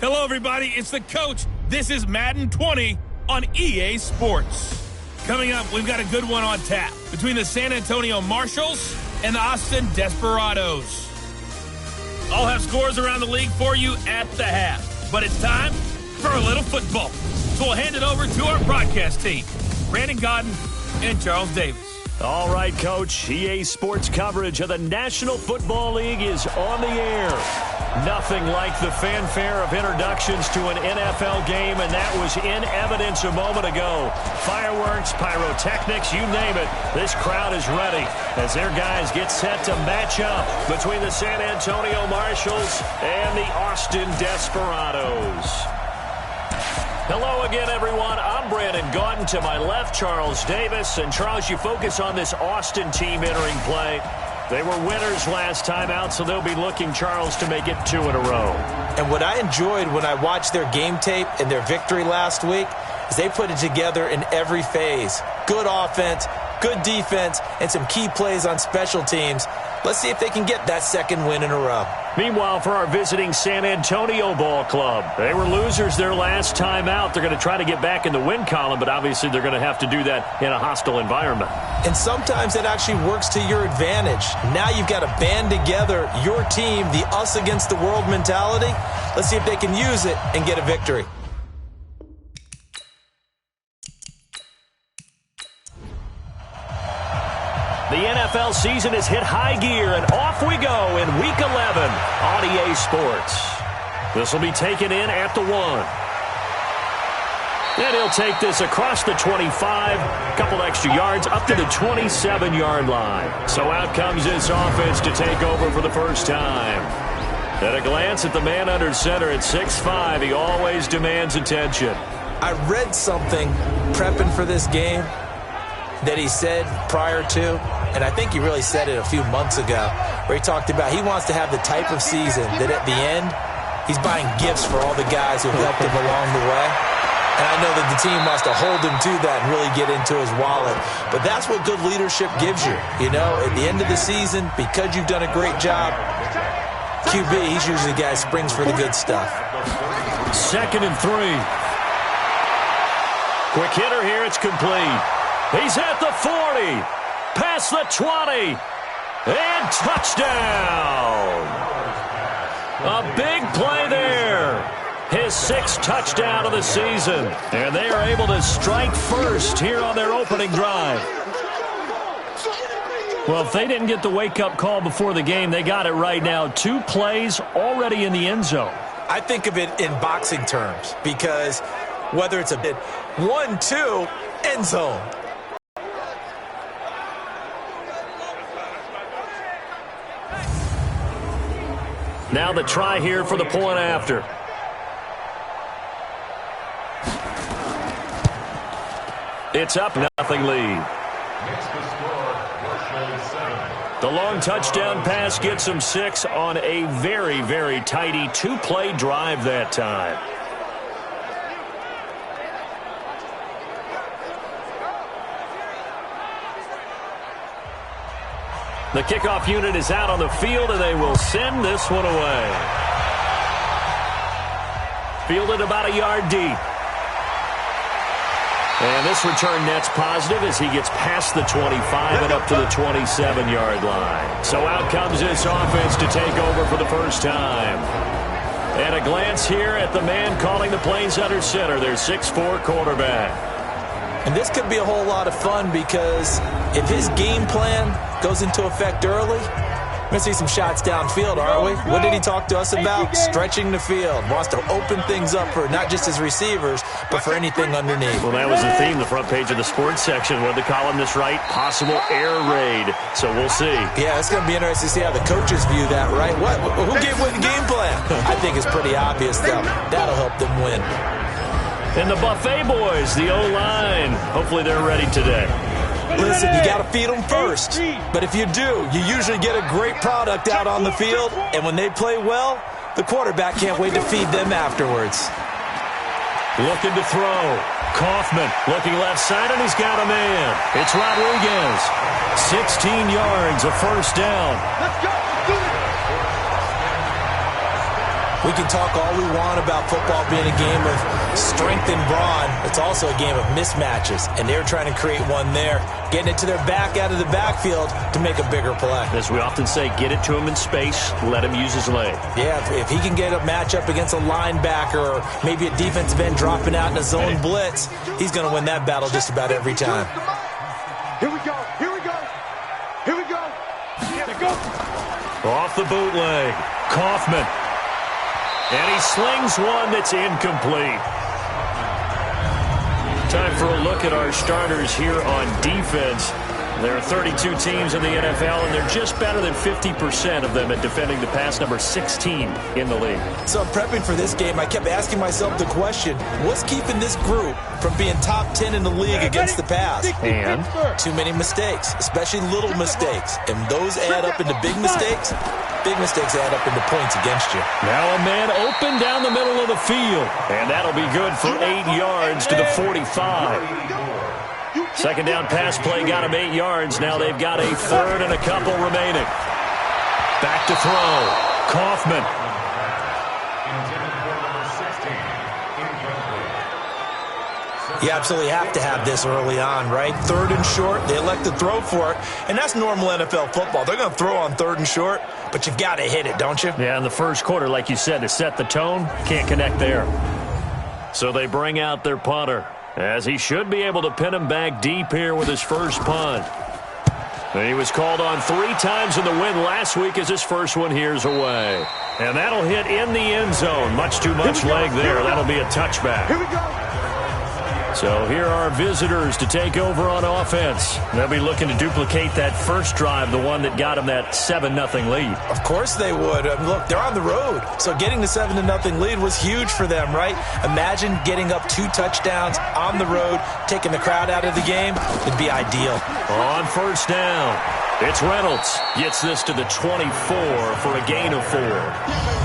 Hello, everybody. It's the coach. This is Madden 20 on EA Sports. Coming up, we've got a good one on tap between the San Antonio Marshals and the Austin Desperados. I'll have scores around the league for you at the half. But it's time for a little football. So we'll hand it over to our broadcast team, Brandon Godden and Charles Davis. All right, Coach. EA Sports coverage of the National Football League is on the air. Nothing like the fanfare of introductions to an NFL game, and that was in evidence a moment ago. Fireworks, pyrotechnics, you name it. This crowd is ready as their guys get set to match up between the San Antonio Marshals and the Austin Desperados. Hello again, everyone. I'm Brandon Gaudin. To my left, Charles Davis. And, Charles, you focus on this Austin team entering play. They were winners last time out, so they'll be looking, Charles, to make it 2 in a row. And what I enjoyed when I watched their game tape and their victory last week is they put it together in every phase. Good offense, good defense, and some key plays on special teams. Let's see if they can get that second win in a row. Meanwhile, for our visiting San Antonio Ball Club, they were losers their last time out. They're going to try to get back in the win column, but obviously they're going to have to do that in a hostile environment. And sometimes it actually works to your advantage. Now you've got to band together your team, the us against the world mentality. Let's see if they can use it and get a victory. The NFL season has hit high gear, and off we go in Week 11 on EA Sports. This will be taken in at the 1. And he'll take this across the 25, a couple extra yards, up to the 27-yard line. So out comes this offense to take over for the first time. At a glance at the man under center at 6'5", he always demands attention. I read something prepping for this game that he said prior to, and I think he really said it a few months ago, where he talked about he wants to have the type of season that at the end, he's buying gifts for all the guys who helped him along the way. And I know that the team wants to hold him to that and really get into his wallet. But that's what good leadership gives you. You know, at the end of the season, because you've done a great job, QB, he's usually the guy who springs for the good stuff. 2nd and 3. Quick hitter here, it's complete. He's at the 40, past the 20, and touchdown. A big play there. His 6th touchdown of the season. And they are able to strike first here on their opening drive. Well, if they didn't get the wake-up call before the game, they got it right now. 2 plays already in the end zone. I think of it in boxing terms because whether it's a bit 1-2, end zone. Now the try here for the point after. It's up, 0 lead. The long touchdown pass gets them 6 on a very, very tidy 2-play drive that time. The kickoff unit is out on the field, and they will send this one away. Fielded about a yard deep. And this return net's positive as he gets past the 25 and up to the 27-yard line. So out comes this offense to take over for the first time. And a glance here at the man calling the plays under center, their 6'4" quarterback. And this could be a whole lot of fun because if his game plan goes into effect early, we're going to see some shots downfield, aren't we? What did he talk to us about? Stretching the field. Wants to open things up for not just his receivers, but for anything underneath. Well, that was the theme, the front page of the sports section. What the columnist write? Possible air raid. So we'll see. Yeah, it's going to be interesting to see how the coaches view that, right? Who gave away the game plan? I think it's pretty obvious, though. That'll help them win. And the Buffet boys, the O-line. Hopefully they're ready today. Listen, you got to feed them first. But if you do, you usually get a great product out on the field. And when they play well, the quarterback can't wait to feed them afterwards. Looking to throw. Kaufman looking left side, and he's got a man. It's Rodriguez. 16 yards, a first down. Let's go. We can talk all we want about football being a game of strength and brawn. It's also a game of mismatches, and they're trying to create one there, getting it to their back out of the backfield to make a bigger play. As we often say, get it to him in space, let him use his leg. Yeah, if he can get a matchup against a linebacker or maybe a defensive end dropping out in a zone blitz, he's going to win that battle just about every time. Here we go, here we go, here we go, here we go. Off the bootleg, Kaufman. And he slings one that's incomplete. Time for a look at our starters here on defense. There are 32 teams in the NFL, and they're just better than 50% of them at defending the pass, number 16 in the league. So prepping for this game, I kept asking myself the question, what's keeping this group from being top 10 in the league against the pass? And too many mistakes, especially little mistakes. And those add up into big mistakes. Big mistakes add up into points against you. now a man open down the middle of the field. And that'll be good for 8 yards to the 45. Second down pass play got him 8 yards. Now they've got a third and a couple remaining. Back to throw. Kaufman. You absolutely have to have this early on, right? Third and short, they elect to throw for it, and that's normal NFL football. They're going to throw on third and short, but you've got to hit it, don't you? Yeah, in the first quarter, like you said, to set the tone, can't connect there. So they bring out their punter, as he should be able to pin him back deep here with his first punt. And he was called on 3 times in the win last week as his first one here's away. And that'll hit in the end zone. Much too much leg there. That'll be a touchback. Here we go. So here are visitors to take over on offense. They'll be looking to duplicate that first drive, the one that got them that 7-0 lead. Of course they would. Look, they're on the road, so getting the 7-0 lead was huge for them, right? Imagine getting up 2 touchdowns on the road, taking the crowd out of the game. It'd be ideal. On first down, it's Reynolds. Gets this to the 24 for a gain of 4.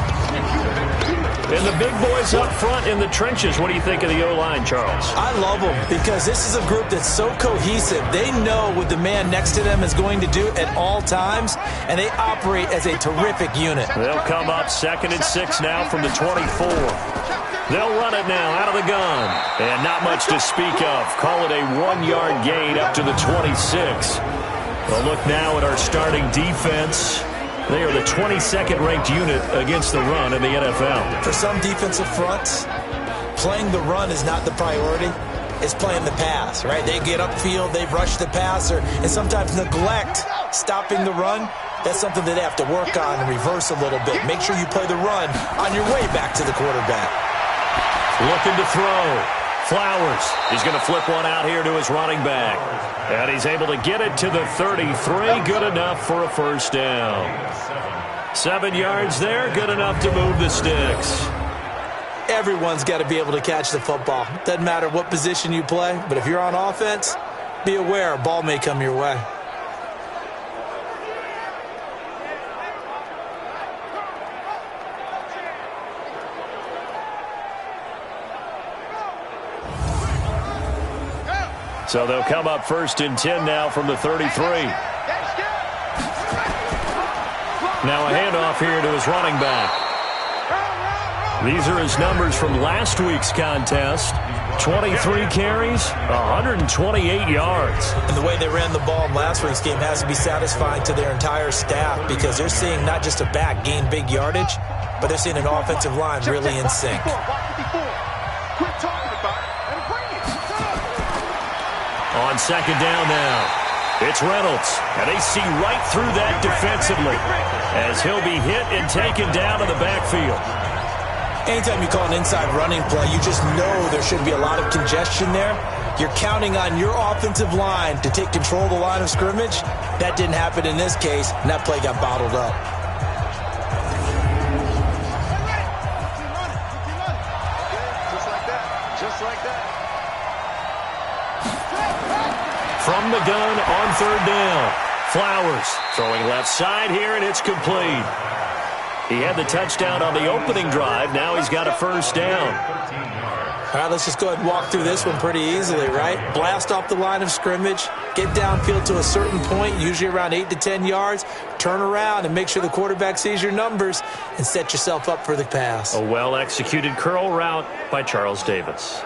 And the big boys up front in the trenches. What do you think of the O-line, Charles? I love them because this is a group that's so cohesive. They know what the man next to them is going to do at all times, and they operate as a terrific unit. They'll come up 2nd and 6 now from the 24. They'll run it now out of the gun. And not much to speak of. Call it a 1-yard gain up to the 26. We'll look now at our starting defense. They are the 22nd ranked unit against the run in the NFL. For some defensive fronts, playing the run is not the priority. It's playing the pass, right? They get upfield, they rush the passer, and sometimes neglect stopping the run. That's something that they have to work on and reverse a little bit. Make sure you play the run on your way back to the quarterback. Looking to throw. Flowers. He's going to flip one out here to his running back. And he's able to get it to the 33. Good enough for a first down. 7 yards there. Good enough to move the sticks. Everyone's got to be able to catch the football. Doesn't matter what position you play, but if you're on offense, be aware a ball may come your way. So they'll come up 1st and 10 now from the 33. Now a handoff here to his running back. These are his numbers from last week's contest. 23 carries, 128 yards. And the way they ran the ball in last week's game has to be satisfying to their entire staff because they're seeing not just a back gain big yardage, but they're seeing an offensive line really in sync. Quit talking about it and bring it. On 2nd down now, it's Reynolds. And they see right through that defensively as he'll be hit and taken down to the backfield. Anytime you call an inside running play, you just know there should be a lot of congestion there. You're counting on your offensive line to take control of the line of scrimmage. That didn't happen in this case, and that play got bottled up. Just like that. Just like that. From the gun on 3rd down. Flowers throwing left side here, and it's complete. He had the touchdown on the opening drive. Now he's got a first down. All right, let's just go ahead and walk through this one pretty easily, right? Blast off the line of scrimmage, get downfield to a certain point, usually around 8 to 10 yards, turn around and make sure the quarterback sees your numbers and set yourself up for the pass. A well-executed curl route by Charles Davis.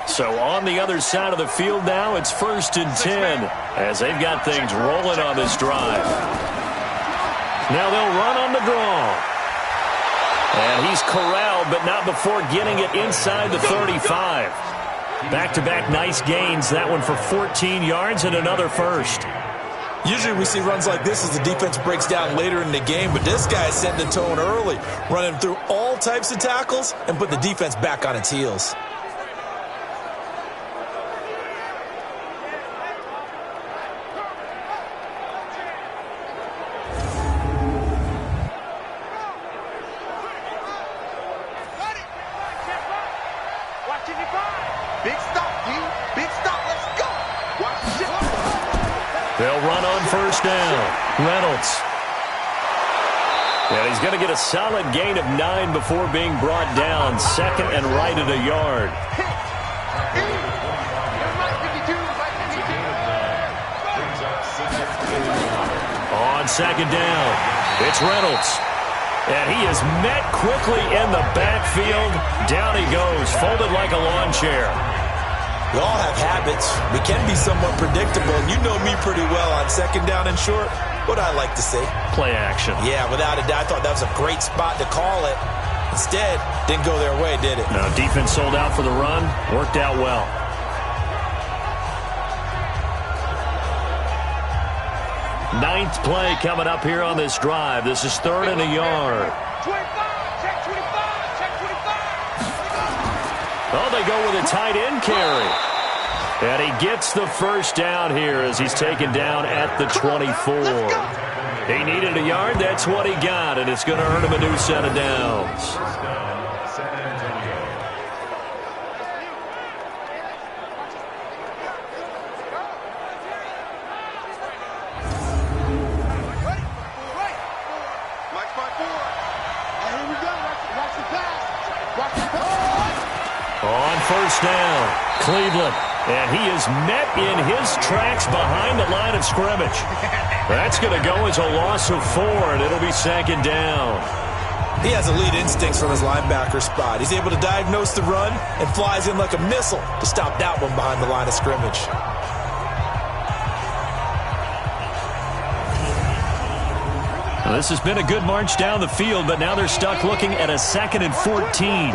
So on the other side of the field now, it's 1st and 10 as they've got things rolling on this drive. Now they'll run on the draw. And he's corralled, but not before getting it inside the 35. Back-to-back nice gains. That one for 14 yards and another first. Usually we see runs like this as the defense breaks down later in the game, but this guy is setting the tone early, running through all types of tackles and put the defense back on its heels. Big stop, D. Big stop. Let's go. Watch the shit. They'll run on first down. Reynolds. And he's going to get a solid gain of 9 before being brought down. 2nd and right at a yard. On 2nd down, it's Reynolds. And he is met quickly in the backfield. Down he goes, folded like a lawn chair. We all have habits. We can be somewhat predictable. And you know me pretty well on 2nd down and short. What I like to say? Play action. Yeah, without a doubt. I thought that was a great spot to call it. Instead, didn't go their way, did it? No, defense sold out for the run. Worked out well. Ninth play coming up here on this drive. This is 3rd and a yard. 25, check 25, check 25. Oh, they go with a tight end carry. And he gets the first down here as he's taken down at the 24. He needed a yard. That's what he got, and it's going to earn him a new set of downs. On first down, Cleveland. And he is met in his tracks behind the line of scrimmage. That's going to go as a loss of 4, and it'll be 2nd down. He has elite instincts from his linebacker spot. He's able to diagnose the run and flies in like a missile to stop that one behind the line of scrimmage. Well, this has been a good march down the field, but now they're stuck looking at a 2nd and 14.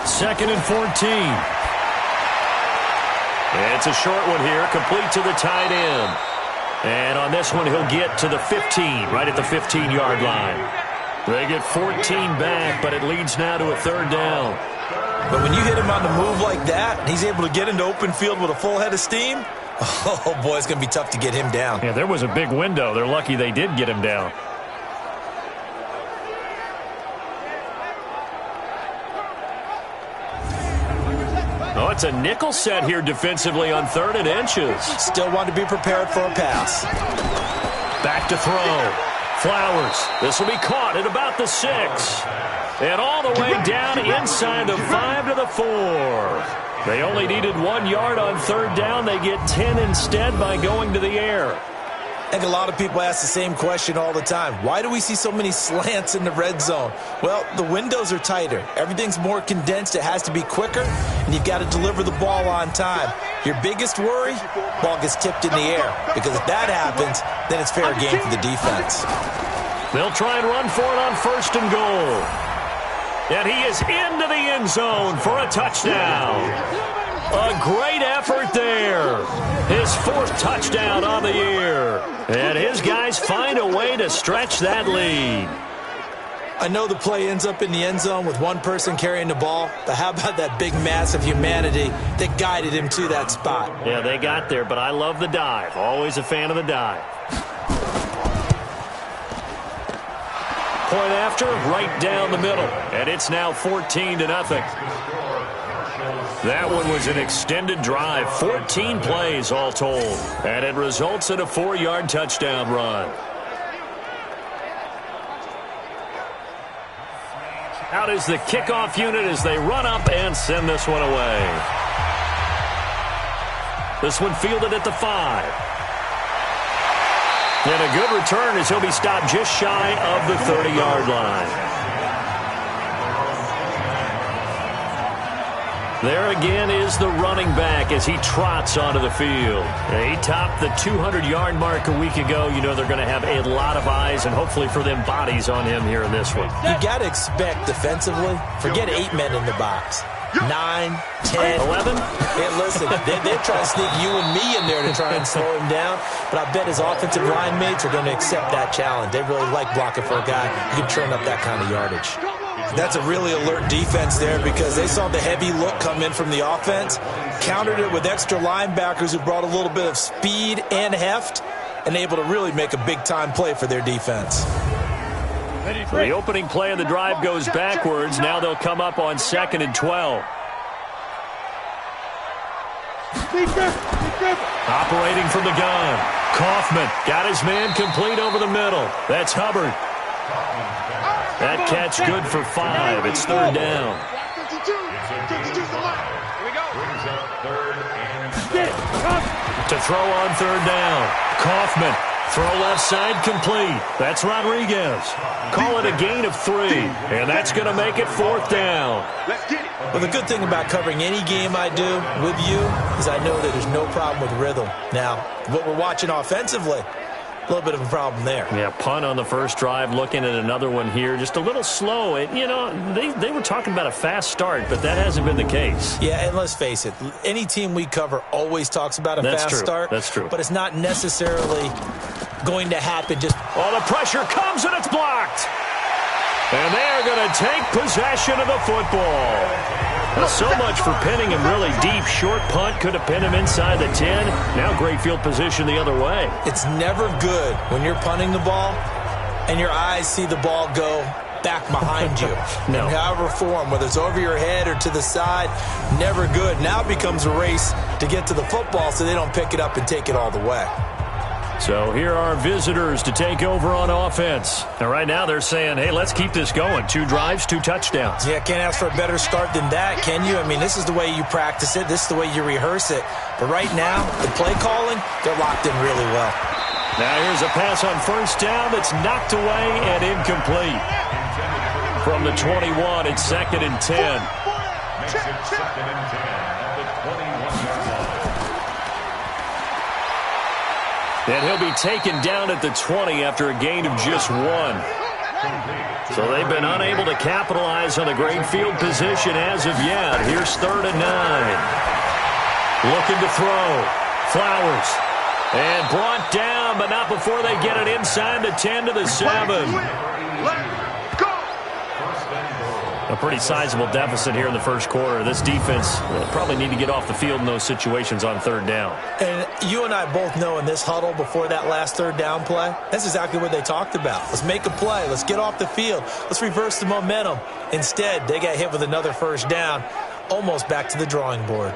2nd and 14. It's a short one here, complete to the tight end. And on this one, he'll get to the 15, right at the 15-yard line. They get 14 back, but it leads now to a 3rd down. But when you hit him on the move like that, and he's able to get into open field with a full head of steam, oh, boy, it's going to be tough to get him down. Yeah, there was a big window. They're lucky they did get him down. Oh, it's a nickel set here defensively on 3rd and inches. Still want to be prepared for a pass. Back to throw. Flowers. This will be caught at about the 6. And all the way down inside the 5 to the 4. They only needed 1 yard on 3rd down. They get 10 instead by going to the air. I think a lot of people ask the same question all the time. Why do we see so many slants in the red zone? Well, the windows are tighter. Everything's more condensed. It has to be quicker, and you've got to deliver the ball on time. Your biggest worry, ball gets tipped in the air, because if that happens, then it's fair game for the defense. They'll try and run for it on 1st and goal. And he is into the end zone for a touchdown. A great effort there. His 4th touchdown on the year. And his guys find a way to stretch that lead. I know the play ends up in the end zone with one person carrying the ball, but how about that big mass of humanity that guided him to that spot? Yeah, they got there, but I love the dive. Always a fan of the dive. point after, right down the middle. And it's now 14-0. That one was an extended drive, 14 plays all told. And it results in a 4-yard touchdown run. Out is the kickoff unit as they run up and send this one away. This one fielded at the 5. And a good return as he'll be stopped just shy of the 30-yard line. There again is the running back as he trots onto the field. He topped the 200-yard mark a week ago. You know they're going to have a lot of eyes and hopefully for them bodies on him here in this one. You got to expect defensively, forget 8 men in the box. 9, 10, 11. Hey, listen, they're trying to sneak you and me in there to try and slow him down. But I bet his offensive line mates are going to accept that challenge. They really like blocking for a guy who can turn up that kind of yardage. That's a really alert defense there because they saw the heavy look come in from the offense, countered it with extra linebackers who brought a little bit of speed and heft, and able to really make a big-time play for their defense. The opening play of the drive goes backwards. Now they'll come up on 2nd and 12. Operating from the gun. Kaufman got his man complete over the middle. That's Hubbard. That catch good for 5. It's 3rd down. To throw on 3rd down. Kaufman. Throw left side complete. That's Rodriguez. Call it a gain of 3. And that's going to make it 4th down. Well, the good thing about covering any game I do with you is I know that there's no problem with rhythm. Now, what we're watching offensively, a little bit of a problem there. Yeah, punt on the first drive, looking at another one here. Just a little slow. You know, they were talking about a fast start, but that hasn't been the case. Yeah, and let's face it, any team we cover always talks about a fast start. That's true. But it's not necessarily going to happen just... Oh, the pressure comes and it's blocked. And they are going to take possession of the football. Well, so much for pinning him really deep. Short punt could have pinned him inside the 10. Now great field position the other way. It's never good when you're punting the ball and your eyes see the ball go back behind you. No. In however form, whether it's over your head or to the side, never good. Now it becomes a race to get to the football so they don't pick it up and take it all the way. So here are visitors to take over on offense. And right now they're saying, hey, let's keep this going. 2 drives, 2 touchdowns. Yeah, can't ask for a better start than that, can you? I mean, this is the way you practice it. This is the way you rehearse it. But right now, the play calling, they're locked in really well. Now here's a pass on 1st down that's knocked away and incomplete. From the 21, it's 2nd and 10. Makes it 2nd and 10 at the 21-yard line. And he'll be taken down at the 20 after a gain of just 1. So they've been unable to capitalize on the great field position as of yet. Here's 3rd and 9. Looking to throw. Flowers. And brought down, but not before they get it inside the 10 to the 7. A pretty sizable deficit here in the first quarter. This defense probably need to get off the field in those situations on 3rd down. And you and I both know in this huddle before that last 3rd down play, that's exactly what they talked about. Let's make a play. Let's get off the field. Let's reverse the momentum. Instead, they got hit with another 1st down, almost back to the drawing board.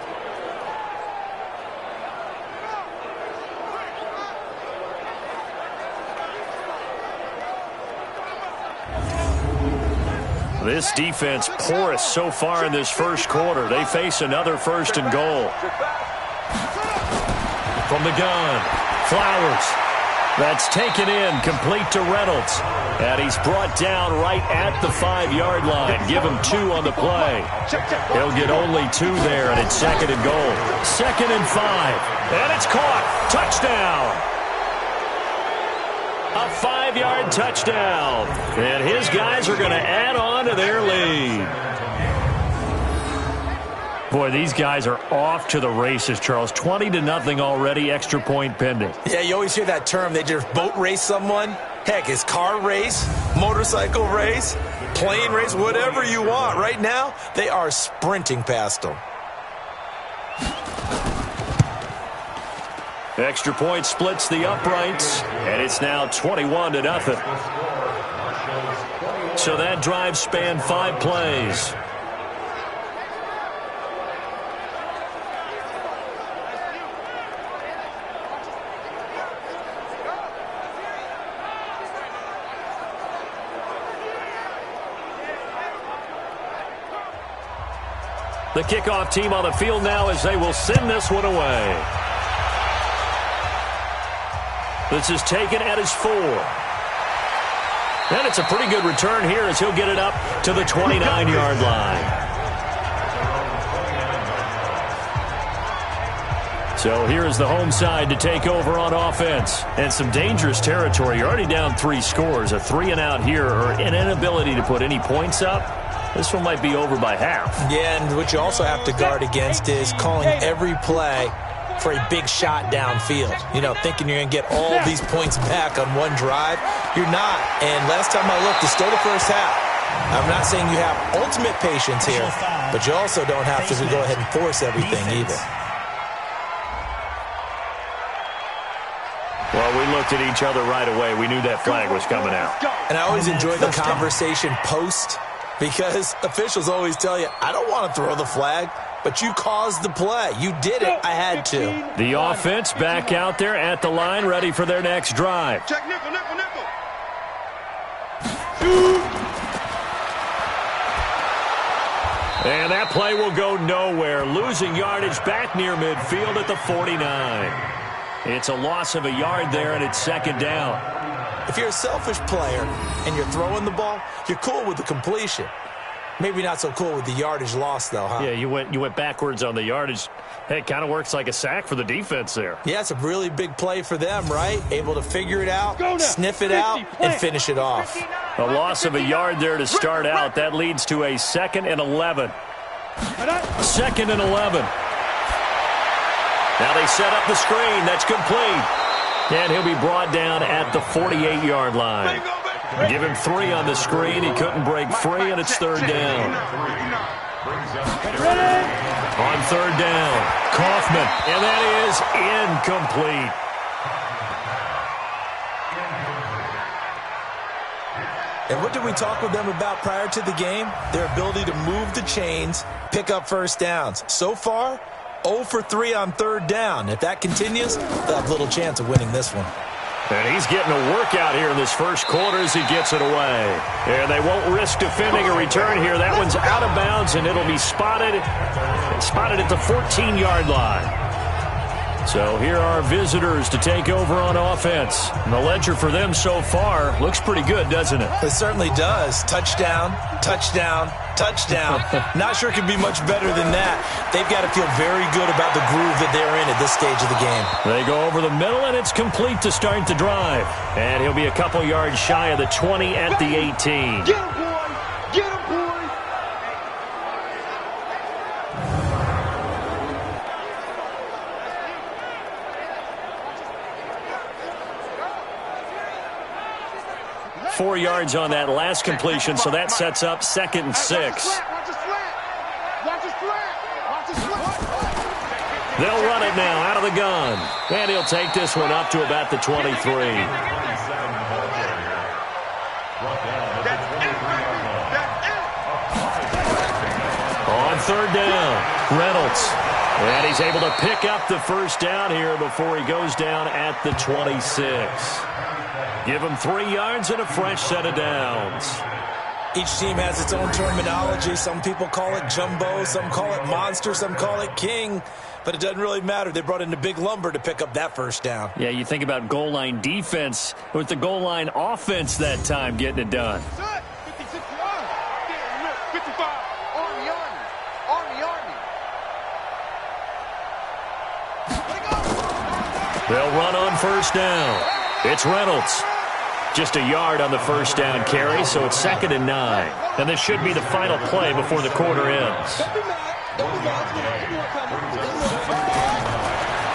This defense porous so far in this first quarter. They face another 1st and goal. From the gun, Flowers. That's taken in, complete to Reynolds. And he's brought down right at the 5-yard line. Give him 2 on the play. He'll get only 2 there, and it's 2nd and goal. 2nd and 5. And it's caught. Touchdown. A 5-yard touchdown. And his guys are going to add on to their lead. Boy, these guys are off to the races, Charles. 20-0 already, extra point pending. Yeah, you always hear that term. They just boat race someone. Heck, it's car race, motorcycle race, plane race, whatever you want. Right now, they are sprinting past them. Extra point splits the uprights, and it's now 21-0. So that drive spanned 5 plays. The kickoff team on the field now as they will send this one away. This is taken at his 4. And it's a pretty good return here as he'll get it up to the 29-yard line. So here is the home side to take over on offense. And some dangerous territory. You're already down 3 scores. A 3-and-out here or an inability to put any points up. This one might be over by half. Yeah, and what you also have to guard against is calling every play for a big shot downfield. You know, thinking you're going to get all these points back on one drive. You're not. And last time I looked, it's still the first half. I'm not saying you have ultimate patience here, but you also don't have to go ahead and force everything either. Well, we looked at each other right away. We knew that flag was coming out. And I always enjoy the conversation post, because officials always tell you, I don't want to throw the flag, but you caused the play. You did it. I had to. The offense back out there at the line, ready for their next drive. Check nickel, nickel, nickel. And that play will go nowhere. Losing yardage back near midfield at the 49. It's a loss of a yard there, and it's second down. If you're a selfish player and you're throwing the ball, you're cool with the completion. Maybe not so cool with the yardage loss, though, huh? Yeah, you went backwards on the yardage. Hey, it kind of works like a sack for the defense there. Yeah, it's a really big play for them, right? Able to figure it out, sniff it out, and finish it off. A loss of a yard there to start out. That leads to a 2nd and 11. 2nd and 11. Now they set up the screen. That's complete. And he'll be brought down at the 48-yard line. Give him 3 on the screen. He couldn't break free, and it's 3rd down. On 3rd down, Kaufman, and that is incomplete. And what did we talk with them about prior to the game? Their ability to move the chains, pick up first downs. So far, 0 for 3 on 3rd down. If that continues, they'll have little chance of winning this one. And he's getting a workout here in this first quarter as he gets it away. And they won't risk defending a return here. That one's out of bounds, and it'll be spotted at the 14-yard line. So here are visitors to take over on offense. And the ledger for them so far looks pretty good, doesn't it? It certainly does. Touchdown, touchdown, touchdown. Not sure it could be much better than that. They've got to feel very good about the groove that they're in at this stage of the game. They go over the middle, and it's complete to start the drive. And he'll be a couple yards shy of the 20 at the 18. Get him, boy! Get him, boy! 4 yards on that last completion, so that sets up 2nd and 6. They'll run it now out of the gun. And he'll take this one up to about the 23. On 3rd down, Reynolds. And he's able to pick up the first down here before he goes down at the 26. Give him 3 yards and a fresh set of downs. Each team has its own terminology. Some people call it jumbo, some call it monster, some call it king. But it doesn't really matter. They brought in the big lumber to pick up that first down. Yeah, you think about goal line defense with the goal line offense that time getting it done. 56 yards. 55. Army. They'll run on first down. It's Reynolds. Just a yard on the first down carry, so it's 2nd and 9. And this should be the final play before the quarter ends.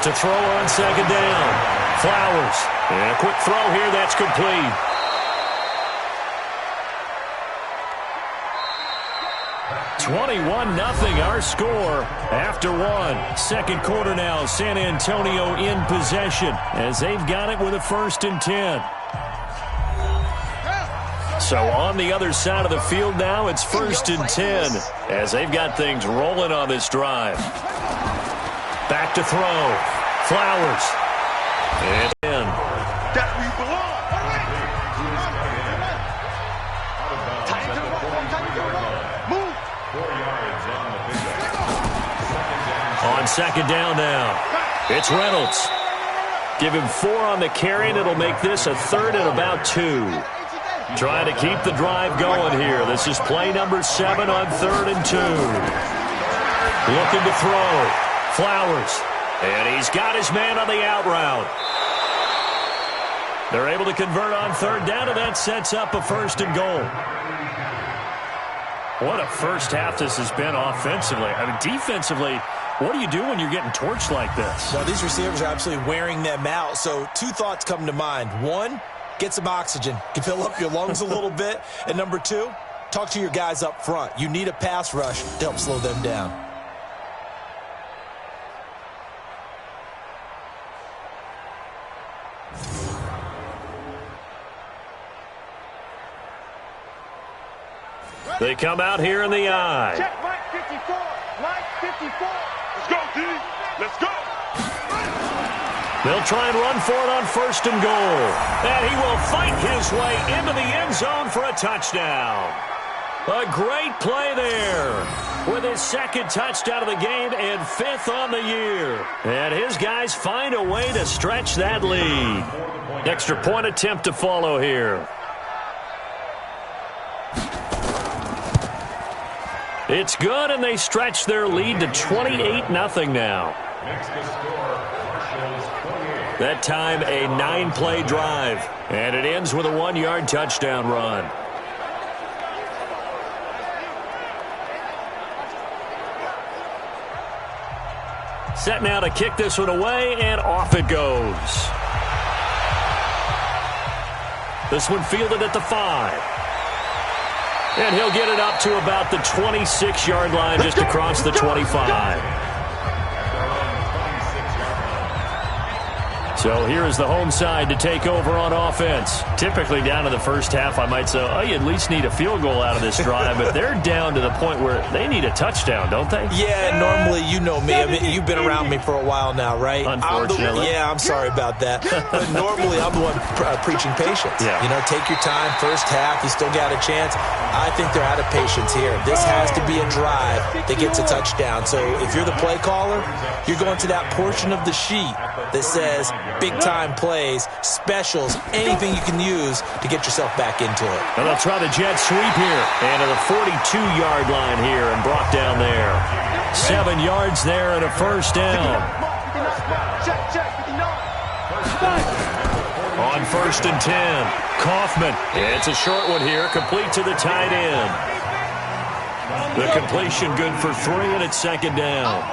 To throw on 2nd down. Flowers. And a quick throw here, that's complete. (21-0) our score after 1. Second quarter now, San Antonio in possession as they've got it with a 1st and 10. So on the other side of the field now, it's 1st and 10 as they've got things rolling on this drive. Back to throw. Flowers. And in. That's where you belong. Move. On 2nd down now, it's Reynolds. Give him 4 on the carry, and it'll make this a 3rd and about 2. Trying to keep the drive going here. This is play number 7 on 3rd and 2. Looking to throw. Flowers. And he's got his man on the out route. They're able to convert on 3rd down, and that sets up a 1st and goal. What a first half this has been offensively. I mean, defensively, what do you do when you're getting torched like this? Well, these receivers are absolutely wearing them out. So 2 thoughts come to mind. 1, get some oxygen. You fill up your lungs a little bit. And number 2, talk to your guys up front. You need a pass rush to help slow them down. They come out here in the eye. Check Mike 54. Mike 54. Let's go, D. Let's go. They'll try and run for it on 1st and goal. And he will fight his way into the end zone for a touchdown. A great play there with his 2nd touchdown of the game and 5th on the year. And his guys find a way to stretch that lead. Extra point attempt to follow here. It's good, and they stretch their lead to 28-0 now. That time, a 9-play drive, and it ends with a 1-yard touchdown run. Set now to kick this one away, and off it goes. This one fielded at the 5. And he'll get it up to about the 26-yard line, just across the 25. So here is the home side to take over on offense. Typically down to the first half, I might say, oh, you at least need a field goal out of this drive. But they're down to the point where they need a touchdown, don't they? Yeah, normally, you know me. I mean, you've been around me for a while now, right? Unfortunately. I'm sorry about that. But normally, I'm the one preaching patience. Yeah. You know, take your time. First half, you still got a chance. I think they're out of patience here. This has to be a drive that gets a touchdown. So if you're the play caller, you're going to that portion of the sheet that says big-time plays, specials, anything you can use to get yourself back into it. And they'll try the jet sweep here. And to the 42-yard line here and brought down there. 7 yards there and a 1st down. On 1st and 10, Kaufman. It's a short one here, complete to the tight end. The completion good for 3, and it's 2nd down.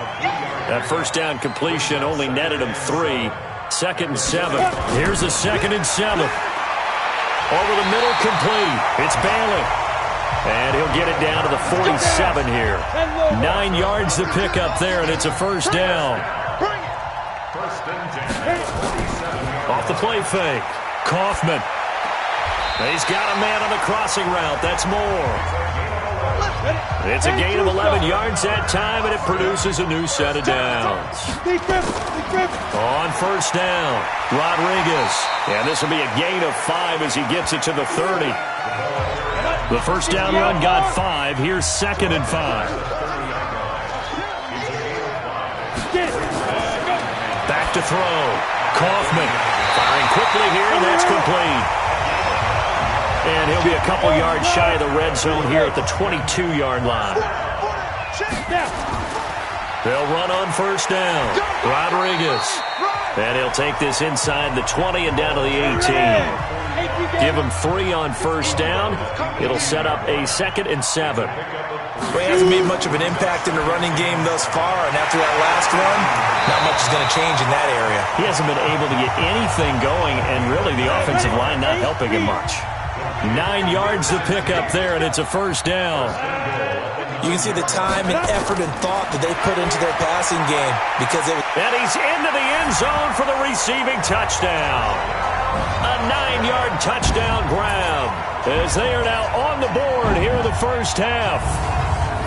That 1st down completion only netted him 3. 2nd and 7. Here's a 2nd and 7. Over the middle, complete. It's Bailey. And he'll get it down to the 47 here. 9 yards to pick up there, and it's a 1st down. Off the play fake. Kaufman. He's got a man on the crossing route. That's more. It's a gain of 11 yards that time, and it produces a new set of downs. On 1st down, Rodriguez. And this will be a gain of 5 as he gets it to the 30. The 1st down run got 5. Here's 2nd and 5. Back to throw. Kaufman firing quickly here, and that's complete. And he'll be a couple yards shy of the red zone here at the 22-yard line. They'll run on 1st down. Rodriguez. And he'll take this inside the 20 and down to the 18. Give him 3 on 1st down. It'll set up a 2nd and 7. Well, he hasn't made much of an impact in the running game thus far, and after that last run, not much is going to change in that area. He hasn't been able to get anything going, and really the offensive line not helping him much. 9 yards to pick up there, and it's a 1st down. You can see the time and effort and thought that they put into their passing game because it was... And he's into the end zone for the receiving touchdown. A 9-yard touchdown grab as they are now on the board here in the first half.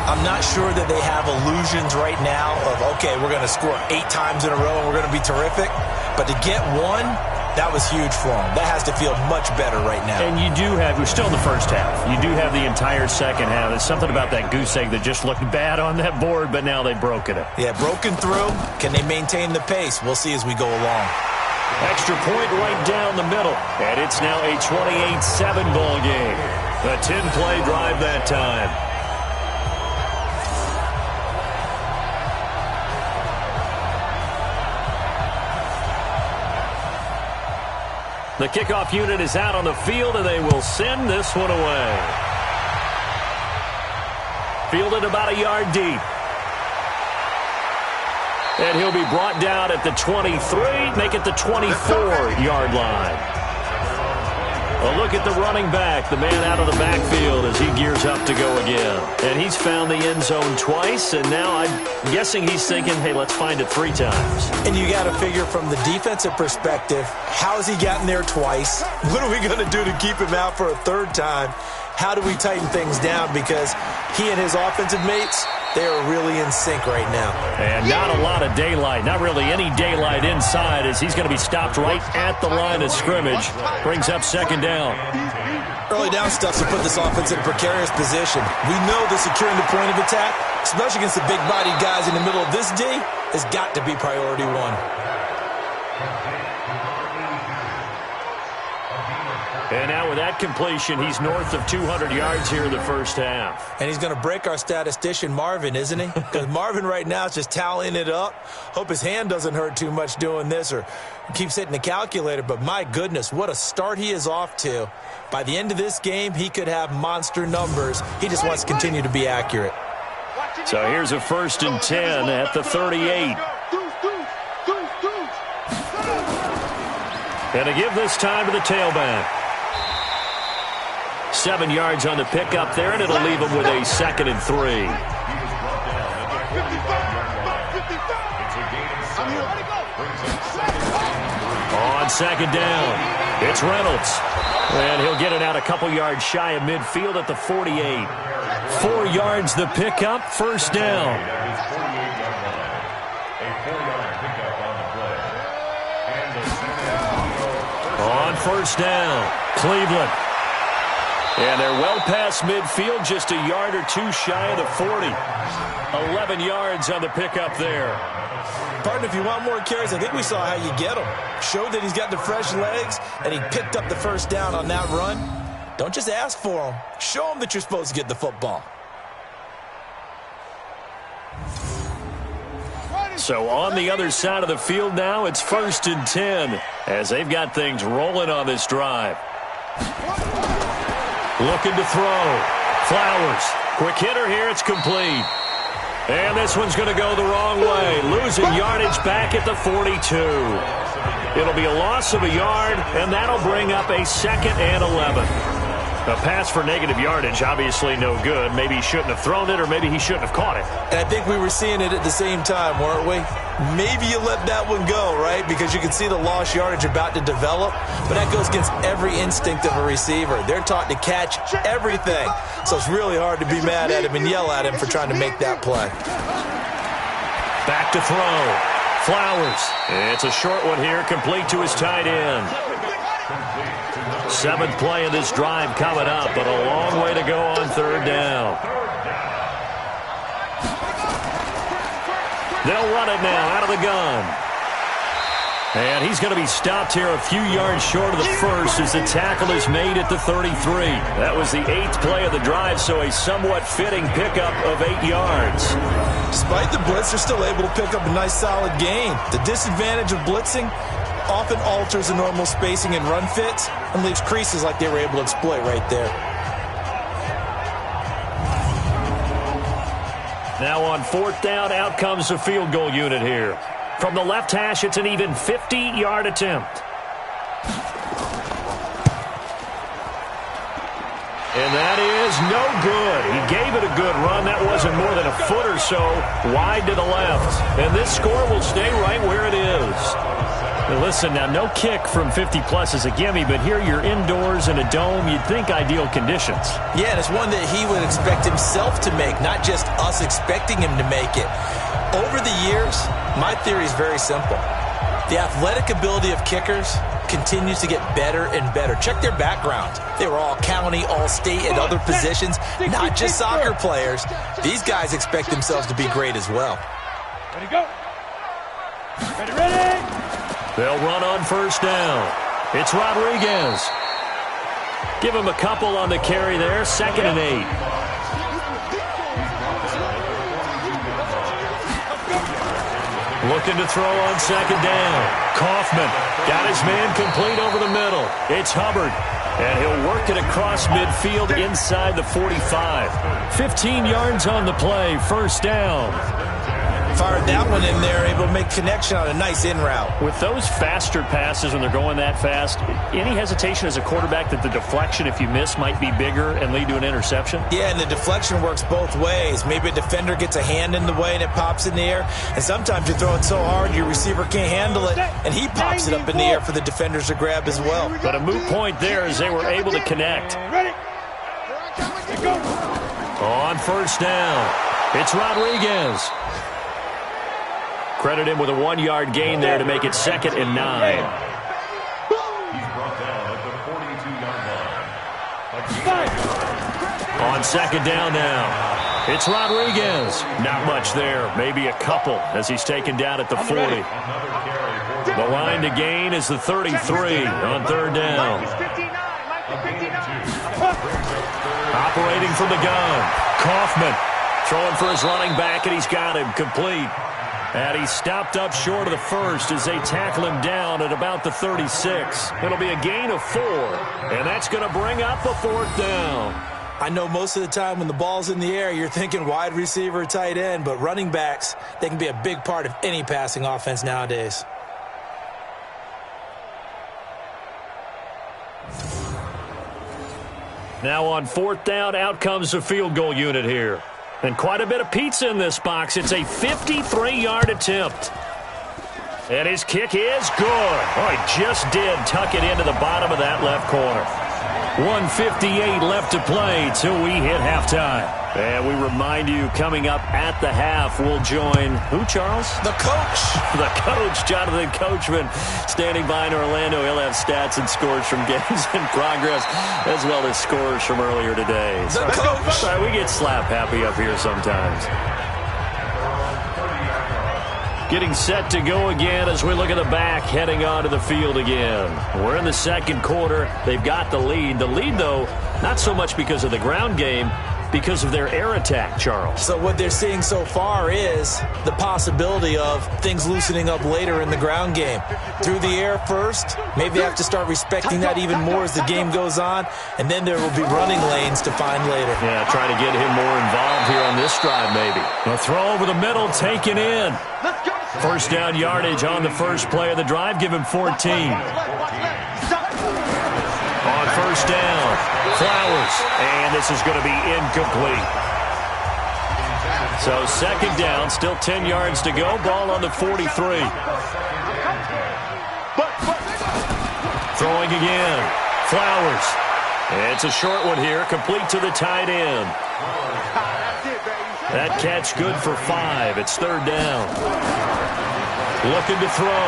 I'm not sure that they have illusions right now of, okay, we're going to score 8 times in a row and we're going to be terrific. But to get one, that was huge for them. That has to feel much better right now. And you do have, we're still in the first half. You do have the entire second half. There's something about that goose egg that just looked bad on that board, but now they've broken it. Yeah, broken through. Can they maintain the pace? We'll see as we go along. Extra point right down the middle. And it's now a 28-7 ball game. A 10-play drive that time. The kickoff unit is out on the field, and they will send this one away. Fielded about a yard deep. And he'll be brought down at the 23, make it the 24-yard line. A look at the running back, the man out of the backfield as he gears up to go again. And he's found the end zone twice, and now I'm guessing he's thinking, hey, let's find it 3 times. And you got to figure from the defensive perspective, how has he gotten there twice? What are we going to do to keep him out for a 3rd time? How do we tighten things down? Because he and his offensive mates, they are really in sync right now. And not a lot of daylight, not really any daylight inside as he's going to be stopped right at the line of scrimmage. Brings up 2nd down. Early down stuff to put this offense in a precarious position. We know that securing the point of attack, especially against the big-bodied guys in the middle of this D, has got to be priority 1. And now with that completion, he's north of 200 yards here in the first half. And he's going to break our statistician, Marvin, isn't he? Because Marvin right now is just tallying it up. Hope his hand doesn't hurt too much doing this or keeps hitting the calculator. But my goodness, what a start he is off to. By the end of this game, he could have monster numbers. He just wants to continue to be accurate. So here's a 1st and 10 at the 38. And to give this time to the tailback. 7 yards on the pickup there, and it'll leave him with a 2nd and 3. On 2nd down, it's Reynolds. And he'll get it out a couple yards shy of midfield at the 48. 4 yards the pickup, 1st down. On 1st down, Cleveland. And they're well past midfield, just a yard or 2 shy of the 40. 11 yards on the pickup there. Partner, if you want more carries, I think we saw how you get them. Showed that he's got the fresh legs, and he picked up the 1st down on that run. Don't just ask for them. Show them that you're supposed to get the football. So on the other side of the field now, it's 1st and 10 as they've got things rolling on this drive. Looking to throw. Flowers. Quick hitter here. It's complete. And this one's going to go the wrong way. Losing yardage back at the 42. It'll be a loss of a yard, and that'll bring up a 2nd and 11. A pass for negative yardage, obviously no good. Maybe he shouldn't have thrown it, or maybe he shouldn't have caught it. And I think we were seeing it at the same time, weren't we? Maybe you let that one go, right? Because you can see the lost yardage about to develop. But that goes against every instinct of a receiver. They're taught to catch everything. So it's really hard to be mad at him and yell at him for trying to make that play. Back to throw. Flowers. It's a short one here, complete to his tight end. 7th play of this drive coming up, but a long way to go on 3rd down. They'll run it now out of the gun. And he's going to be stopped here a few yards short of the 1st as the tackle is made at the 33. That was the 8th play of the drive, so a somewhat fitting pickup of 8 yards. Despite the blitz, they're still able to pick up a nice solid gain. The disadvantage of blitzing often alters the normal spacing and run fits and leaves creases like they were able to exploit right there. Now on 4th down, out comes the field goal unit here. From the left hash, it's an even 50-yard attempt. And that is no good. He gave it a good run. That wasn't more than a foot or so wide to the left. And this score will stay right where it is. Now listen, now no kick from 50-plus is a gimme, but here you're indoors in a dome. You'd think ideal conditions. Yeah, and it's one that he would expect himself to make, not just us expecting him to make it. Over the years, my theory is very simple. The athletic ability of kickers continues to get better and better. Check their background. They were all county, all state, and other positions, not just soccer players. These guys expect themselves to be great as well. Ready, go. Ready. They'll run on first down. It's Rodriguez. Give him a couple on the carry there. 2nd and 8. Looking to throw on 2nd down. Kaufman got his man complete over the middle. It's Hubbard. And he'll work it across midfield inside the 45. 15 yards on the play. First down. Fired that one in there, able to make connection on a nice in route. With those faster passes when they're going that fast, any hesitation as a quarterback that the deflection, if you miss, might be bigger and lead to an interception? Yeah, and the deflection works both ways. Maybe a defender gets a hand in the way and it pops in the air. And sometimes you throw it so hard your receiver can't handle it, and he pops it up in the air for the defenders to grab as well. But a moot point there as they were able to connect. Ready. Go. On first down, it's Rodriguez. Credit him with a 1-yard gain there to make it 2nd and 9. He's brought down at the 42-yard line. On 2nd down now, it's Rodriguez. Not much there, maybe a couple as he's taken down at the 40. The line to gain is the 33 on 3rd down. Operating from the gun, Kaufman throwing for his running back, and he's got him complete. And he stopped up short of the first as they tackle him down at about the 36. It'll be a gain of 4, and that's going to bring up a 4th down. I know most of the time when the ball's in the air, you're thinking wide receiver, tight end, but running backs, they can be a big part of any passing offense nowadays. Now on 4th down, out comes the field goal unit here. And quite a bit of pizza in this box. It's a 53-yard attempt. And his kick is good. Oh, he just did tuck it into the bottom of that left corner. 1:58 left to play till we hit halftime. And we remind you, coming up at the half, we'll join who, Charles? The coach. The coach, Jonathan Coachman, standing by in Orlando. He'll have stats and scores from games in progress, as well as scores from earlier today. The coach. Sorry, we get slap happy up here sometimes. Getting set to go again as we look at the back, heading onto the field again. We're in the 2nd quarter. They've got the lead. The lead, though, not so much because of the ground game, because of their air attack, Charles. So what they're seeing so far is the possibility of things loosening up later in the ground game. Through the air first, maybe they have to start respecting that even more as the game goes on, and then there will be running lanes to find later. Yeah, trying to get him more involved here on this drive, maybe. A throw over the middle, taken in. First down yardage on the first play of the drive. Give him 14. On first down, Flowers. And this is going to be incomplete. So 2nd down, still 10 yards to go. Ball on the 43. Throwing again. Flowers. It's a short one here, complete to the tight end. That catch good for 5. It's 3rd down. Looking to throw.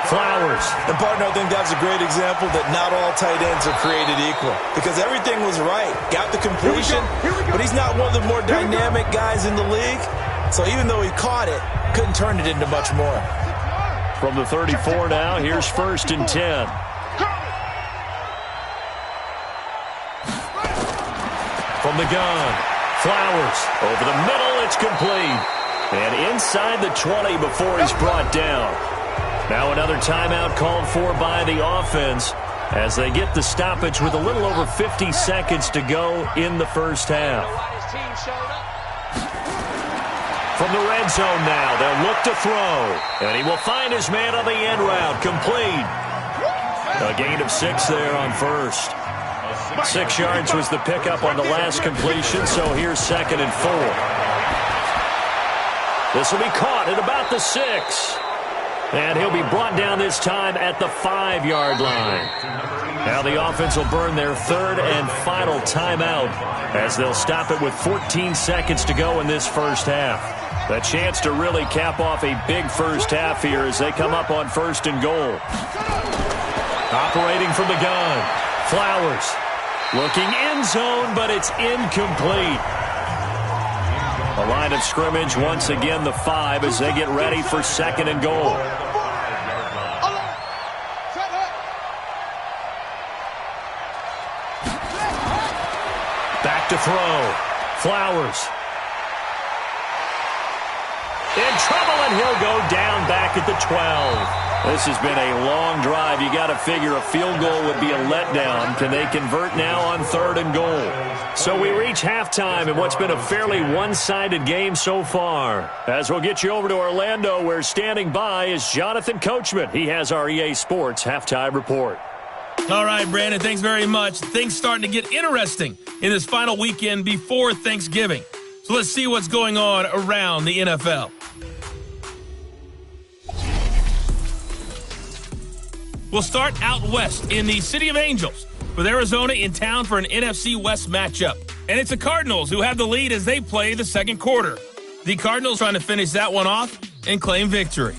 Flowers. And, partner, I think that's a great example that not all tight ends are created equal. Because everything was right. Got the completion, but he's not one of the more dynamic guys in the league. So even though he caught it, couldn't turn it into much more. From the 34 now, here's 1st and 10. From the gun, Flowers. Over the middle, it's complete. And inside the 20 before he's brought down. Now another timeout called for by the offense as they get the stoppage with a little over 50 seconds to go in the first half. From the red zone now, they'll look to throw. And he will find his man on the end route. Complete. A gain of 6 there on first. 6 yards was the pickup on the last completion, so here's 2nd and 4. This will be caught at about the 6. And he'll be brought down this time at the 5-yard line. Now the offense will burn their 3rd and final timeout as they'll stop it with 14 seconds to go in this first half. A chance to really cap off a big first half here as they come up on 1st and goal. Operating from the gun, Flowers. Looking end zone, but it's incomplete. A line of scrimmage, once again the 5 as they get ready for 2nd and goal. Back to throw. Flowers. In trouble, and he'll go down back at the 12. This has been a long drive. You got to figure a field goal would be a letdown. Can they convert now on 3rd and goal? So we reach halftime in what's been a fairly one-sided game so far. As we'll get you over to Orlando, where standing by is Jonathan Coachman. He has our EA Sports halftime report. All right, Brandon, thanks very much. Things starting to get interesting in this final weekend before Thanksgiving. So let's see what's going on around the NFL. We'll start out west in the City of Angels, with Arizona in town for an NFC West matchup. And it's the Cardinals who have the lead as they play the second quarter. The Cardinals trying to finish that one off and claim victory.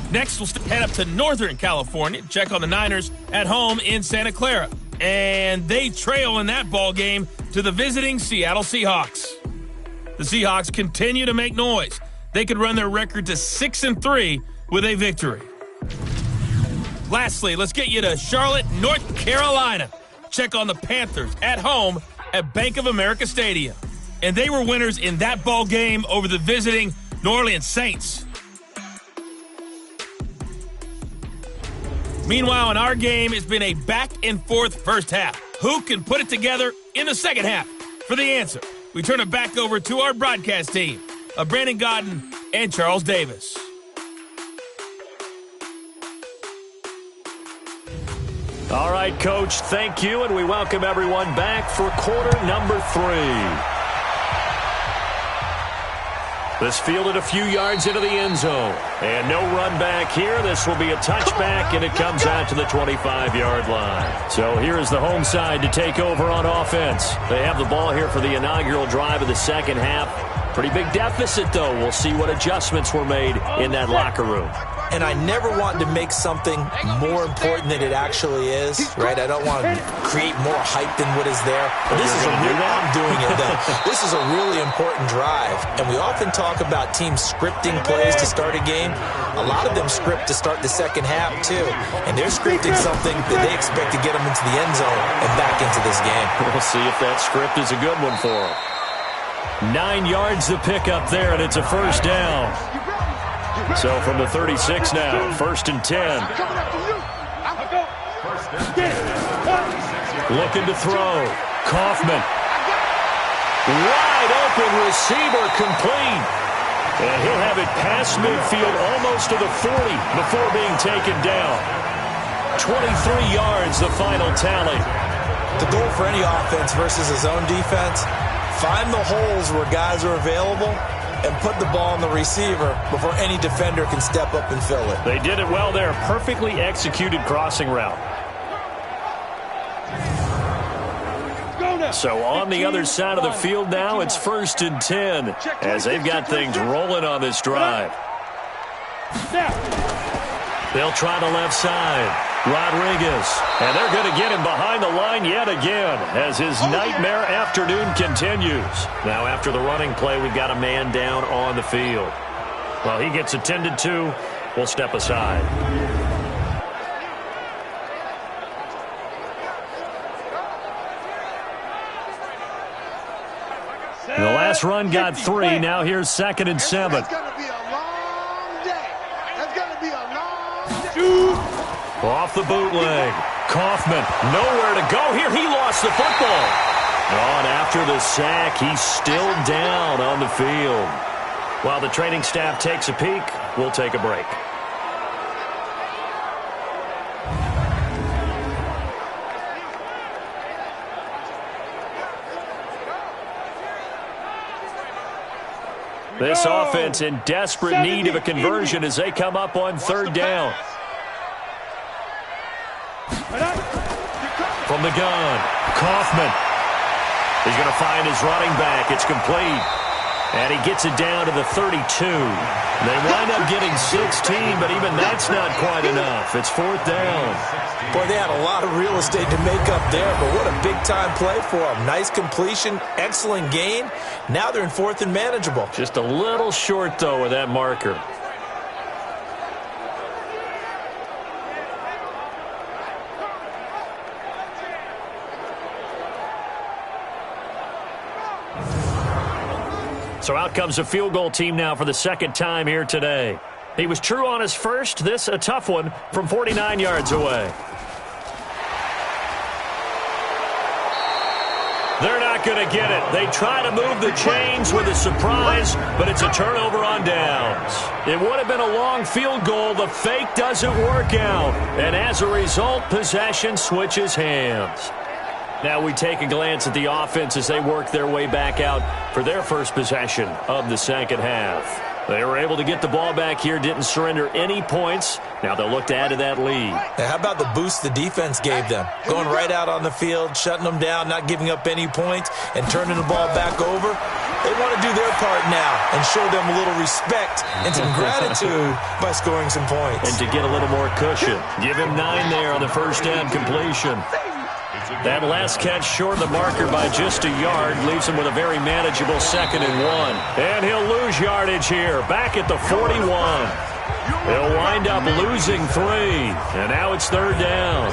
Next, we'll head up to Northern California, check on the Niners at home in Santa Clara. And they trail in that ball game to the visiting Seattle Seahawks. The Seahawks continue to make noise. They could run their record to 6-3 with a victory. Lastly, let's get you to Charlotte, North Carolina. Check on the Panthers at home at Bank of America Stadium. And they were winners in that ball game over the visiting New Orleans Saints. Meanwhile, in our game, it's been a back-and-forth first half. Who can put it together in the second half? For the answer, we turn it back over to our broadcast team of Brandon Godden and Charles Davis. All right, Coach, thank you, and we welcome everyone back for quarter number 3. This fielded a few yards into the end zone. And no run back here. This will be a touchback, and it comes out to the 25-yard line. So here is the home side to take over on offense. They have the ball here for the inaugural drive of the second half. Pretty big deficit, though. We'll see what adjustments were made in that locker room. And I never want to make something more important than it actually is, right? I don't want to create more hype than what is there. But this is I'm doing it, though. This is a really important drive. And we often talk about teams scripting plays to start a game. A lot of them script to start the second half, too. And they're scripting something that they expect to get them into the end zone and back into this game. We'll see if that script is a good one for them. 9 yards to pick up there, and it's a first down. So from the 36 now, 1st and 10. Looking to throw. Kaufman. Wide open receiver complete. And he'll have it past midfield almost to the 40 before being taken down. 23 yards, the final tally. The goal for any offense versus a zone defense, find the holes where guys are available and put the ball on the receiver before any defender can step up and fill it. They did it well there. Perfectly executed crossing route. So on the other side of the field now, it's 1st and 10 as they've got things rolling on this drive. They'll try the left side. Rodriguez. And they're going to get him behind the line yet again as his nightmare afternoon continues. Now after the running play, we've got a man down on the field. Well, he gets attended to. We'll step aside. The last run got 3. Now here's 2nd and 7. It's going to be a long day. It's going to be a long day. Off the bootleg. Kaufman, nowhere to go here. He lost the football. On after the sack, he's still down on the field. While the training staff takes a peek, we'll take a break. This offense in desperate need of a conversion as they come up on third down. From the gun, Kaufman. He's going to find his running back. It's complete. And he gets it down to the 32. They wind up getting 16, but even that's not quite enough. It's fourth down. Boy, they had a lot of real estate to make up there, but what a big-time play for them. Nice completion, excellent gain. Now they're in fourth and manageable. Just a little short, though, with that marker. So out comes a field goal team now for the second time here today. He was true on his first. This a tough one from 49 yards away. They're not going to get it. They try to move the chains with a surprise, but it's a turnover on downs. It would have been a long field goal. The fake doesn't work out. And as a result, possession switches hands. Now we take a glance at the offense as they work their way back out for their first possession of the second half. They were able to get the ball back here, didn't surrender any points. Now they'll look to add to that lead. Now how about the boost the defense gave them? Going right out on the field, shutting them down, not giving up any points, and turning the ball back over. They want to do their part now and show them a little respect and some gratitude by scoring some points. And to get a little more cushion. Give him 9 there on the first down completion. That last catch short of the marker by just a yard leaves him with a very manageable 2nd and 1. And he'll lose yardage here, back at the 41. He'll wind up losing 3. And now it's third down.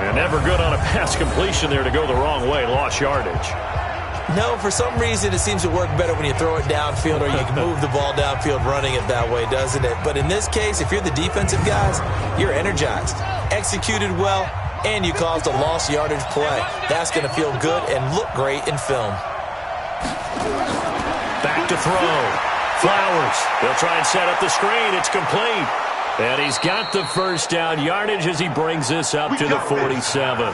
And never good on a pass completion there to go the wrong way. Lost yardage. No, for some reason it seems to work better when you throw it downfield or you can move the ball downfield running it that way, doesn't it? But in this case, if you're the defensive guys, you're energized, executed well, and you caused a lost yardage play. That's going to feel good and look great in film. Back to throw. Flowers. They'll try and set up the screen. It's complete. And he's got the first down yardage as he brings this up to the 47.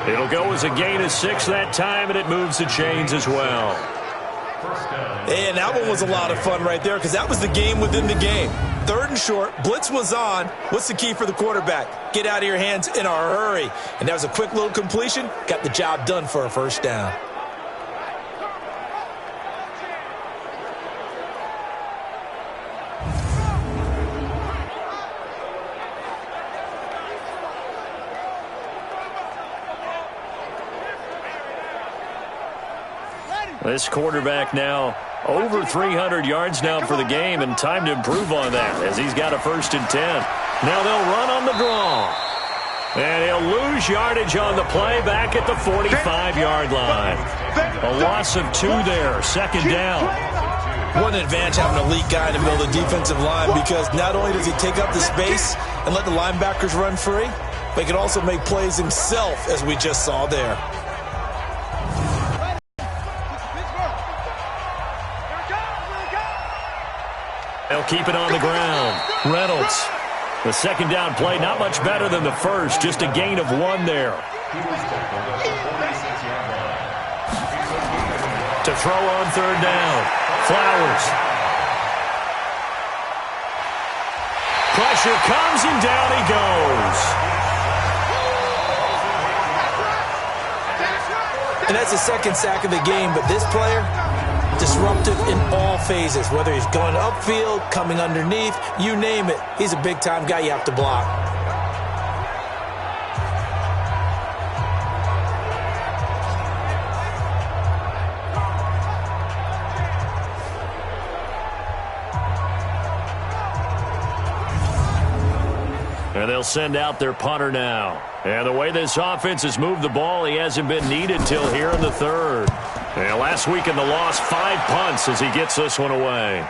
It'll go as a gain of 6 that time, and it moves the chains as well. And that one was a lot of fun right there because that was the game within the game. Third and short, blitz was on. What's the key for the quarterback? Get out of your hands in a hurry. And that was a quick little completion. Got the job done for a first down. This quarterback now over 300 yards now for the game, and time to improve on that as he's got a 1st and 10. Now they'll run on the draw. And he'll lose yardage on the play back at the 45-yard line. A loss of 2 there, 2nd down. What an advantage having an elite guy in the middle of the defensive line because not only does he take up the space and let the linebackers run free, but he can also make plays himself as we just saw there. They'll keep it on the ground. Reynolds. The 2nd down play, not much better than the first. Just a gain of 1 there. To throw on 3rd down. Flowers. Pressure comes and down he goes. And that's the 2nd sack of the game, but this player, disruptive in all phases, whether he's going upfield, coming underneath, you name it. He's a big-time guy you have to block. And they'll send out their punter now. And the way this offense has moved the ball, he hasn't been needed till here in the 3rd. And last week in the loss, 5 punts as he gets this one away.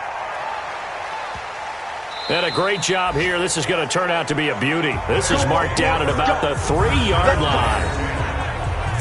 And a great job here. This is going to turn out to be a beauty. This is marked down at about the 3-yard line.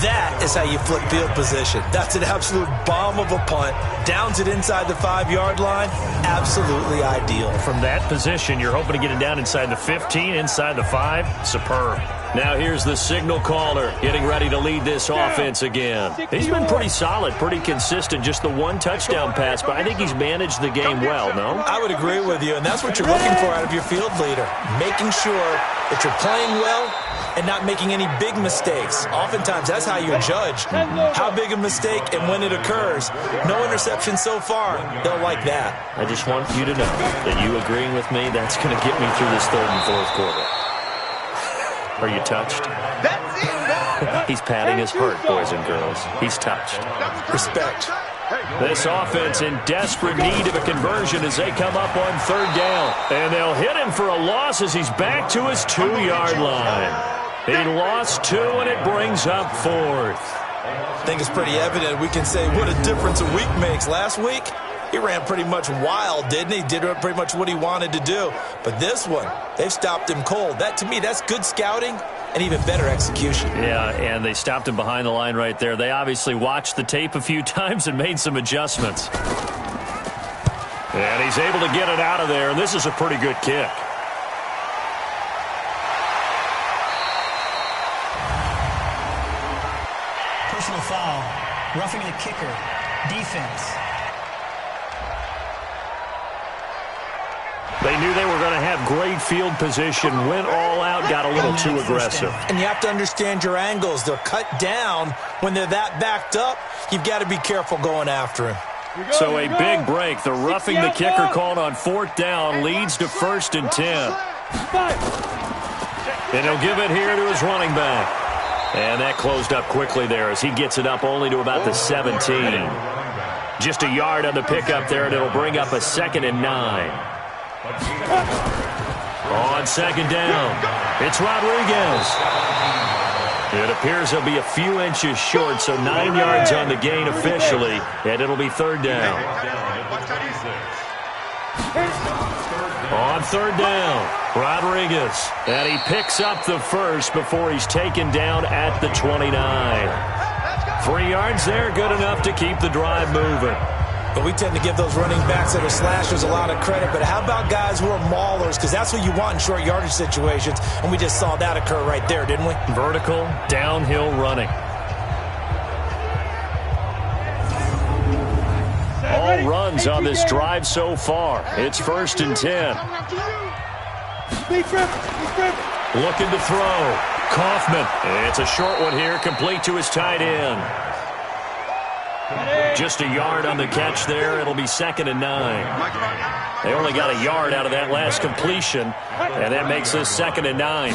That is how you flip field position. That's an absolute bomb of a punt. Downs it inside the 5-yard line. Absolutely ideal. From that position, you're hoping to get it down inside the 15, inside the 5. Superb. Now here's the signal caller getting ready to lead this offense again. He's been pretty solid, pretty consistent, just the one touchdown pass, but I think he's managed the game well, no? I would agree with you, and that's what you're looking for out of your field leader, making sure that you're playing well and not making any big mistakes. Oftentimes, that's how you judge how big a mistake and when it occurs. No interception so far. They'll like that. I just want you to know that you agreeing with me, that's going to get me through this third and fourth quarter. Are you touched? He's patting his heart, boys and girls. He's touched. Respect. This offense in desperate need of a conversion as they come up on third down. And they'll hit him for a loss as he's back to his 2-yard line. He lost 2, and it brings up fourth. I think it's pretty evident. We can say what a difference a week makes. Last week, he ran pretty much wild, didn't he? Did pretty much what he wanted to do. But this one, they've stopped him cold. That, to me, that's good scouting and even better execution. Yeah, and they stopped him behind the line right there. They obviously watched the tape a few times and made some adjustments. And he's able to get it out of there, and this is a pretty good kick. Personal foul, roughing the kicker, defense. They knew they were going to have great field position, went all out, got a little too aggressive. And you have to understand your angles. They're cut down. When they're that backed up, you've got to be careful going after him. So a big break. The roughing the kicker called on fourth down leads to 1st and 10. And he'll give it here to his running back. And that closed up quickly there as he gets it up only to about the 17. Just a yard on the pickup there, and it'll bring up a 2nd and 9. On second down, it's Rodriguez. It appears he'll be a few inches short, so 9 yards on the gain officially, and it'll be third down. On third down, Rodriguez. And he picks up the first before he's taken down at the 29. 3 yards there, good enough to keep the drive moving. But we tend to give those running backs that are slashers a lot of credit. But how about guys who are maulers? Because that's what you want in short yardage situations. And we just saw that occur right there, didn't we? Vertical, downhill running. All runs on this drive so far. It's 1st and 10. Looking to throw. Kaufman. It's a short one here, complete to his tight end. Just a yard on the catch there. It'll be 2nd and 9. They only got a yard out of that last completion, and that makes this 2nd and 9.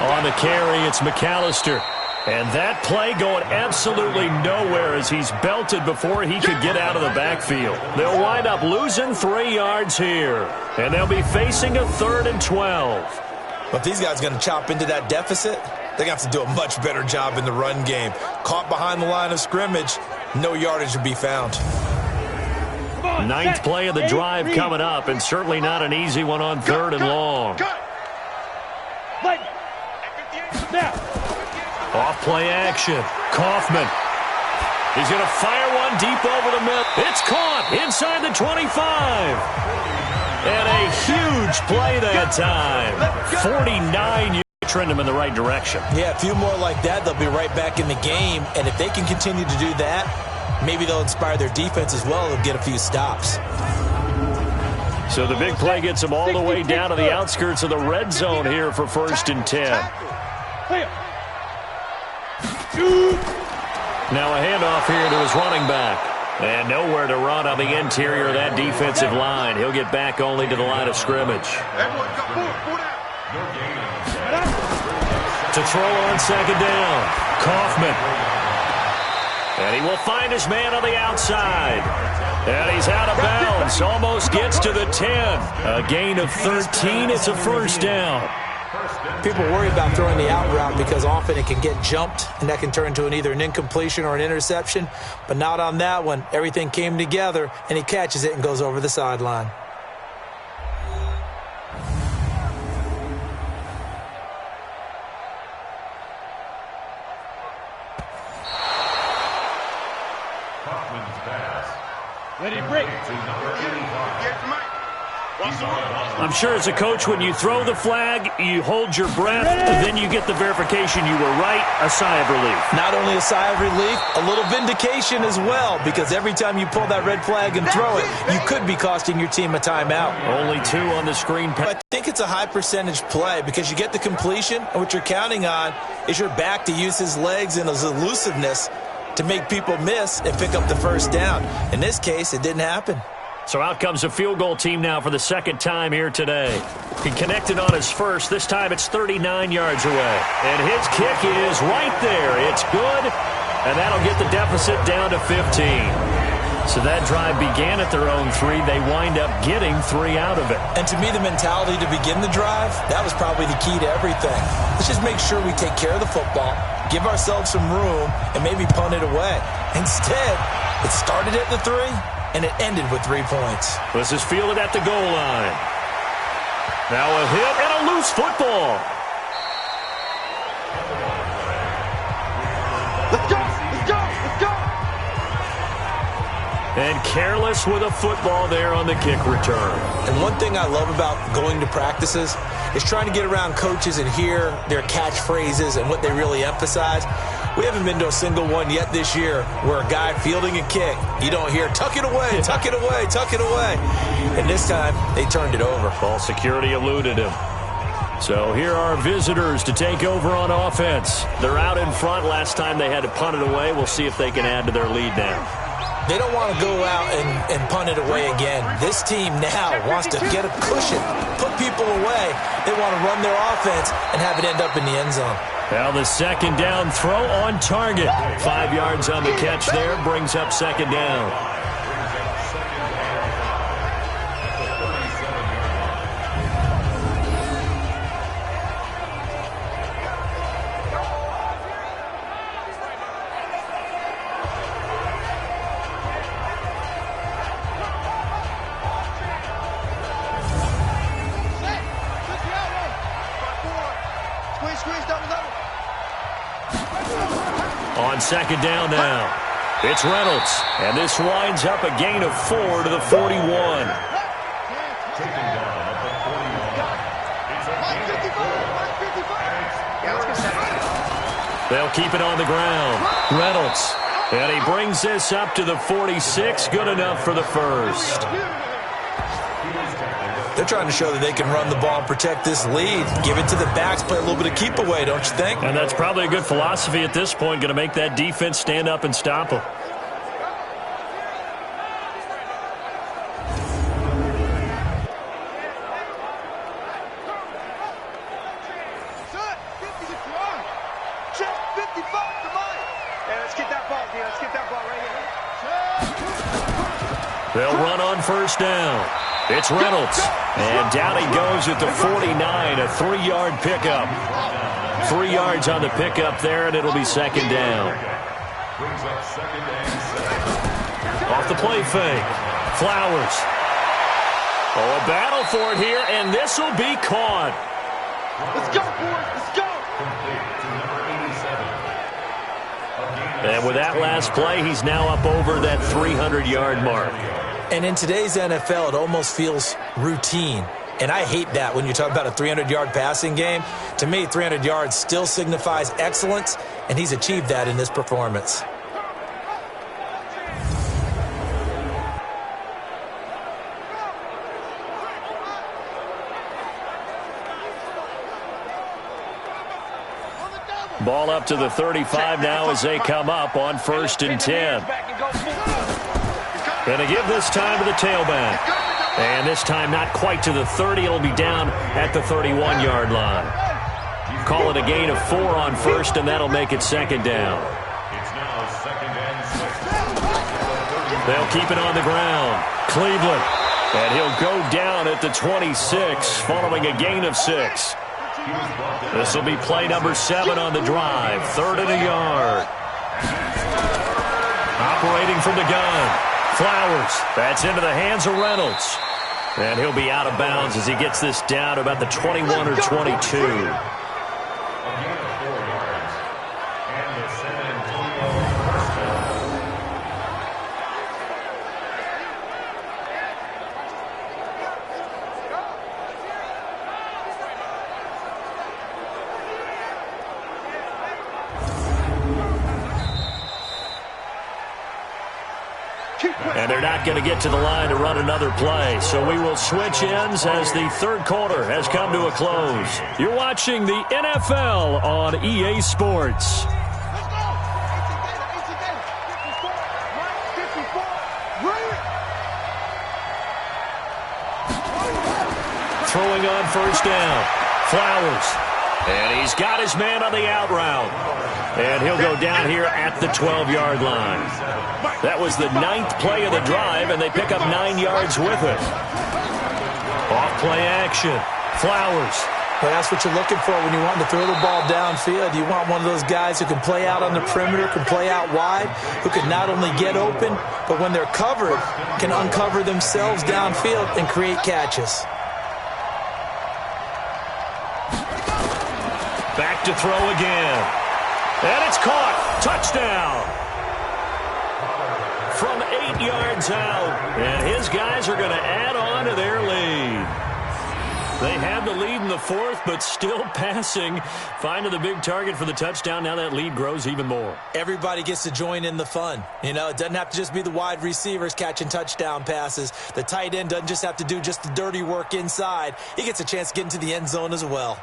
On the carry, it's McAllister. And that play going absolutely nowhere as he's belted before he could get out of the backfield. They'll wind up losing 3 yards here, and they'll be facing a 3rd and 12. But these guys are going to chop into that deficit. They're going to have to do a much better job in the run game. Caught behind the line of scrimmage, no yardage to be found. 9th play of the drive coming up, and certainly not an easy one on 3rd and long. Off play action. Kaufman. He's going to fire one deep over the middle. It's caught inside the 25. And a huge play that time. 49 trend them in the right direction. Yeah, a few more like that, they'll be right back in the game. And if they can continue to do that, maybe they'll inspire their defense as well. They'll get a few stops. So the big play gets them all the way down to the outskirts of the red zone here for 1st and 10. Now a handoff here to his running back. And nowhere to run on the interior of that defensive line. He'll get back only to the line of scrimmage. To throw on second down, Kaufman. And he will find his man on the outside. And he's out of bounds, almost gets to the 10. A gain of 13, it's a 1st down. People worry about throwing the out route because often it can get jumped, and that can turn into either an incompletion or an interception. But not on that one. Everything came together, and he catches it and goes over the sideline. Let it break. I'm sure as a coach, when you throw the flag, you hold your breath, and then you get the verification you were right, a sigh of relief. Not only a sigh of relief, a little vindication as well, because every time you pull that red flag and throw it, you could be costing your team a timeout. Only 2 on the screen. I think it's a high percentage play because you get the completion, and what you're counting on is your back to use his legs and his elusiveness to make people miss and pick up the first down. In this case, it didn't happen. So out comes a field goal team now for the second time here today. He connected on his first. This time it's 39 yards away. And his kick is right there. It's good, and that'll get the deficit down to 15. So that drive began at their own 3. They wind up getting 3 out of it. And to me, the mentality to begin the drive, that was probably the key to everything. Let's just make sure we take care of the football, give ourselves some room, and maybe punt it away. Instead, it started at the 3, and it ended with 3 points. This is fielded at the goal line. Now a hit and a loose football. Let's go! Let's go! Let's go! And careless with a football there on the kick return. And one thing I love about going to practices is trying to get around coaches and hear their catchphrases and what they really emphasize. We haven't been to a single one yet this year where a guy fielding a kick, you don't hear, tuck it away, tuck it away, tuck it away. And this time, they turned it over. Ball security eluded him. So here are visitors to take over on offense. They're out in front. Last time they had to punt it away. We'll see if they can add to their lead now. They don't want to go out and punt it away again. This team now wants to get a cushion, put people away. They want to run their offense and have it end up in the end zone. Now the second down throw on target. 5 yards on the catch there, brings up second down. On second down now, it's Reynolds, and this winds up a gain of 4 to the 41. They'll keep it on the ground. Reynolds, and he brings this up to the 46, good enough for the first. They're trying to show that they can run the ball and protect this lead. Give it to the backs, play a little bit of keep away, don't you think? And that's probably a good philosophy at this point, going to make that defense stand up and stop them. They'll run on first down. It's Reynolds, and down he goes at the 49, a 3-yard pickup. 3 yards on the pickup there, and it'll be second down. Off the play fake. Flowers. Oh, a battle for it here, and this will be caught. Let's go, boys. Let's go. And with that last play, he's now up over that 300-yard mark. And in today's NFL, it almost feels routine. And I hate that when you talk about a 300-yard passing game. To me, 300 yards still signifies excellence, and he's achieved that in this performance. Ball up to the 35 now as they come up on 1st and 10. Going to give this time to the tailback. And this time not quite to the 30. It'll be down at the 31-yard line. Call it a gain of 4 on first, and that'll make it second down. They'll keep it on the ground. Cleveland. And he'll go down at the 26 following a gain of 6. This will be play number 7 on the drive. 3rd and a yard. Operating from the gun. Flowers. That's into the hands of Reynolds. And he'll be out of bounds as he gets this down to about the 21 or 22. And they're not going to get to the line to run another play. So we will switch ends as the third quarter has come to a close. You're watching the NFL on EA Sports. Throwing on first down. Flowers. And he's got his man on the out route. And he'll go down here at the 12-yard line. That was the 9th play of the drive, and they pick up 9 yards with it. Off-play action. Flowers. Well, that's what you're looking for when you want to throw the ball downfield. You want one of those guys who can play out on the perimeter, can play out wide, who can not only get open, but when they're covered, can uncover themselves downfield and create catches. Back to throw again. And it's caught. Touchdown. From 8 yards out. And his guys are going to add on to their lead. They had the lead in the fourth, but still passing. Finding the big target for the touchdown. Now that lead grows even more. Everybody gets to join in the fun. You know, it doesn't have to just be the wide receivers catching touchdown passes. The tight end doesn't just have to do just the dirty work inside. He gets a chance to get into the end zone as well.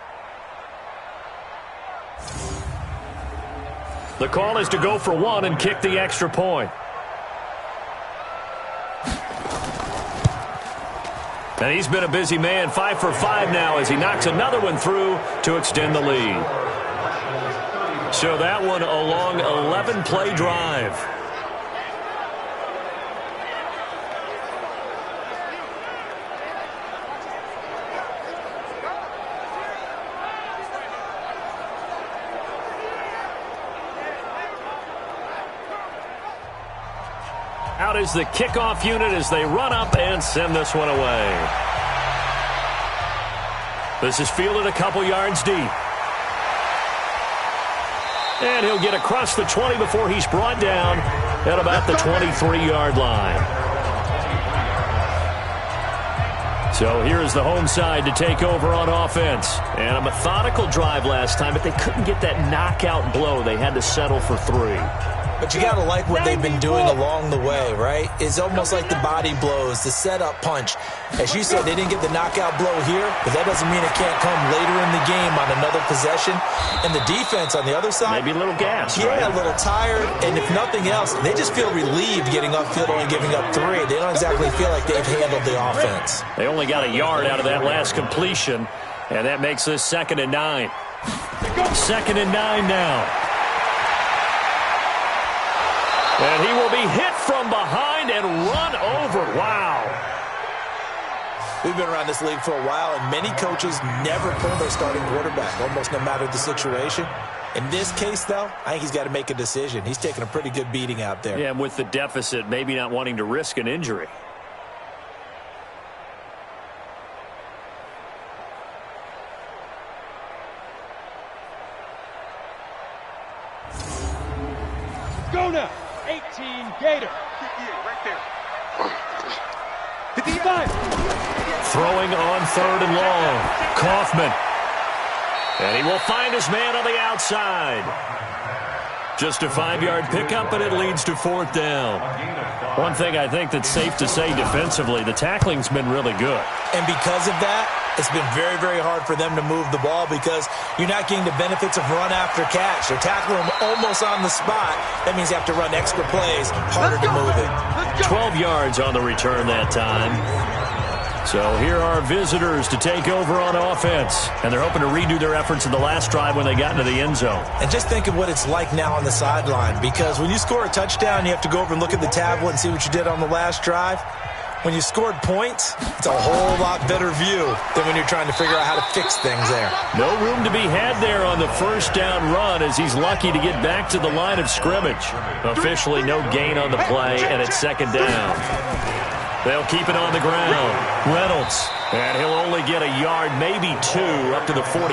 The call is to go for one and kick the extra point. And he's been a busy man, 5 for 5 now as he knocks another one through to extend the lead. So that one a long 11-play drive. Out is the kickoff unit as they run up and send this one away. This is fielded a couple yards deep. And he'll get across the 20 before he's brought down at about the 23-yard line. So here's the home side to take over on offense. And a methodical drive last time, but they couldn't get that knockout blow. They had to settle for 3. But you got to like what they've been doing along the way, right? It's almost like the body blows, the setup punch. As you said, they didn't get the knockout blow here, but that doesn't mean it can't come later in the game on another possession. And the defense on the other side, maybe a little gas, yeah, right? A little tired. And if nothing else, they just feel relieved getting upfield, only giving up 3. They don't exactly feel like they've handled the offense. They only got a yard out of that last completion, and that makes this 2nd and 9. 2nd and 9 now. And he will be hit from behind and run over. Wow. We've been around this league for a while, and many coaches never pull their starting quarterback, almost no matter the situation. In this case, though, I think he's got to make a decision. He's taking a pretty good beating out there. Yeah, and with the deficit, maybe not wanting to risk an injury. Go now. 18 Gator. Right there. 55. Throwing on 3rd and long. Kaufman. And he will find his man on the outside. Just a 5-yard pickup, and it leads to 4th down. One thing I think that's safe to say defensively, the tackling's been really good. And because of that, it's been very, very hard for them to move the ball because you're not getting the benefits of run after catch. They're tackling them almost on the spot. That means you have to run extra plays, harder to move it. 12 yards on the return that time. So here are visitors to take over on offense. And they're hoping to redo their efforts in the last drive when they got into the end zone. And just think of what it's like now on the sideline. Because when you score a touchdown, you have to go over and look at the tablet and see what you did on the last drive. When you scored points, it's a whole lot better view than when you're trying to figure out how to fix things there. No room to be had there on the first down run as he's lucky to get back to the line of scrimmage. Officially no gain on the play, and it's 2nd down. They'll keep it on the ground. Reynolds, and he'll only get a yard, maybe 2, up to the 46. He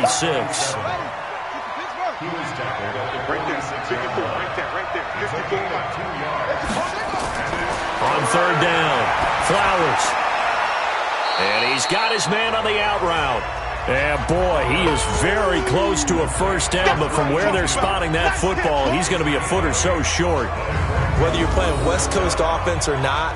was tackled right there. 54, right there. 54. On 3rd down, Flowers. And he's got his man on the out route. And boy, he is very close to a first down, but from where they're spotting that football, he's going to be a foot or so short. Whether you're playing West Coast offense or not,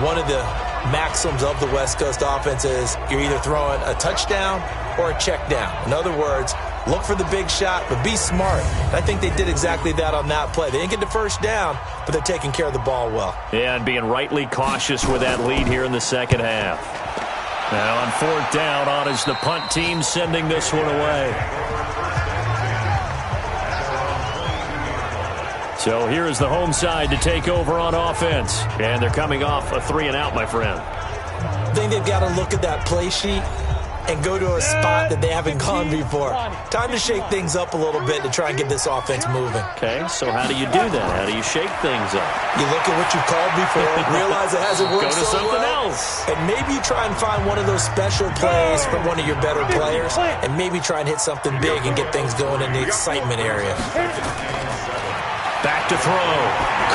one of the maxims of the West Coast offense is you're either throwing a touchdown or a check down. In other words, look for the big shot, but be smart. And I think they did exactly that on that play. They didn't get the first down, but they're taking care of the ball well. Yeah, and being rightly cautious with that lead here in the second half. Now on fourth down, on is the punt team sending this one away. So here is the home side to take over on offense. And they're coming off a 3-and-out, my friend. I think they've got to look at that play sheet and go to a spot that they haven't gone before. Time to shake things up a little bit to try and get this offense moving. Okay, so how do you do that? How do you shake things up? You look at what you've called before, realize it hasn't worked Go to so something well, else. and maybe you try and find one of those special plays from one of your better players, and maybe try and hit something big and get things going in the excitement area. Back to throw.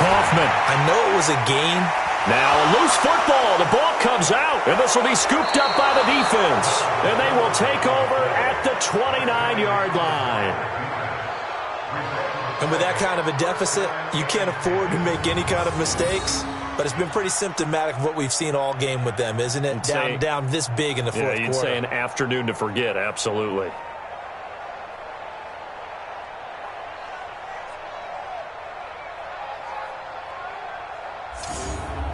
Kaufman. I know it was a gain. Now a loose football. The ball comes out, and this will be scooped up by the defense. And they will take over at the 29-yard line. And with that kind of a deficit, you can't afford to make any kind of mistakes. But it's been pretty symptomatic of what we've seen all game with them, isn't it? Down this big in the fourth quarter. Yeah, you'd say an afternoon to forget, absolutely.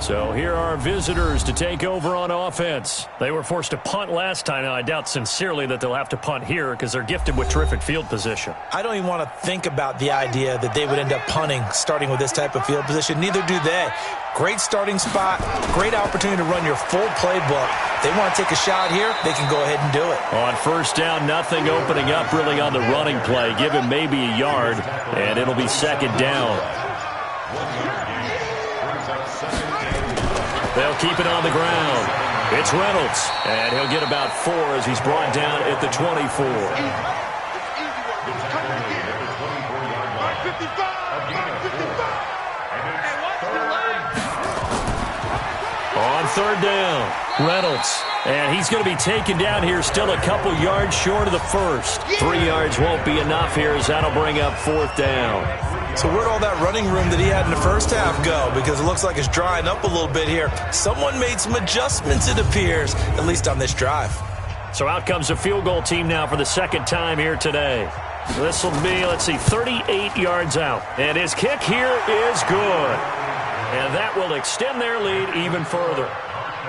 So here are visitors to take over on offense. They were forced to punt last time. Now, I doubt sincerely that they'll have to punt here because they're gifted with terrific field position. I don't even want to think about the idea that they would end up punting starting with this type of field position. Neither do they. Great starting spot, great opportunity to run your full playbook. They want to take a shot here, they can go ahead and do it. On first down, nothing opening up really on the running play. Give him maybe a yard, and it'll be second down. They'll keep it on the ground. It's Reynolds, and he'll get about 4 as he's brought down at the 24. On third down, Reynolds, and he's going to be taken down here still a couple yards short of the first. 3 yards won't be enough here as that'll bring up fourth down. So where'd all that running room that he had in the first half go? Because it looks like it's drying up a little bit here. Someone made some adjustments, it appears, at least on this drive. So out comes the field goal team now for the second time here today. This will be, 38 yards out. And his kick here is good. And that will extend their lead even further.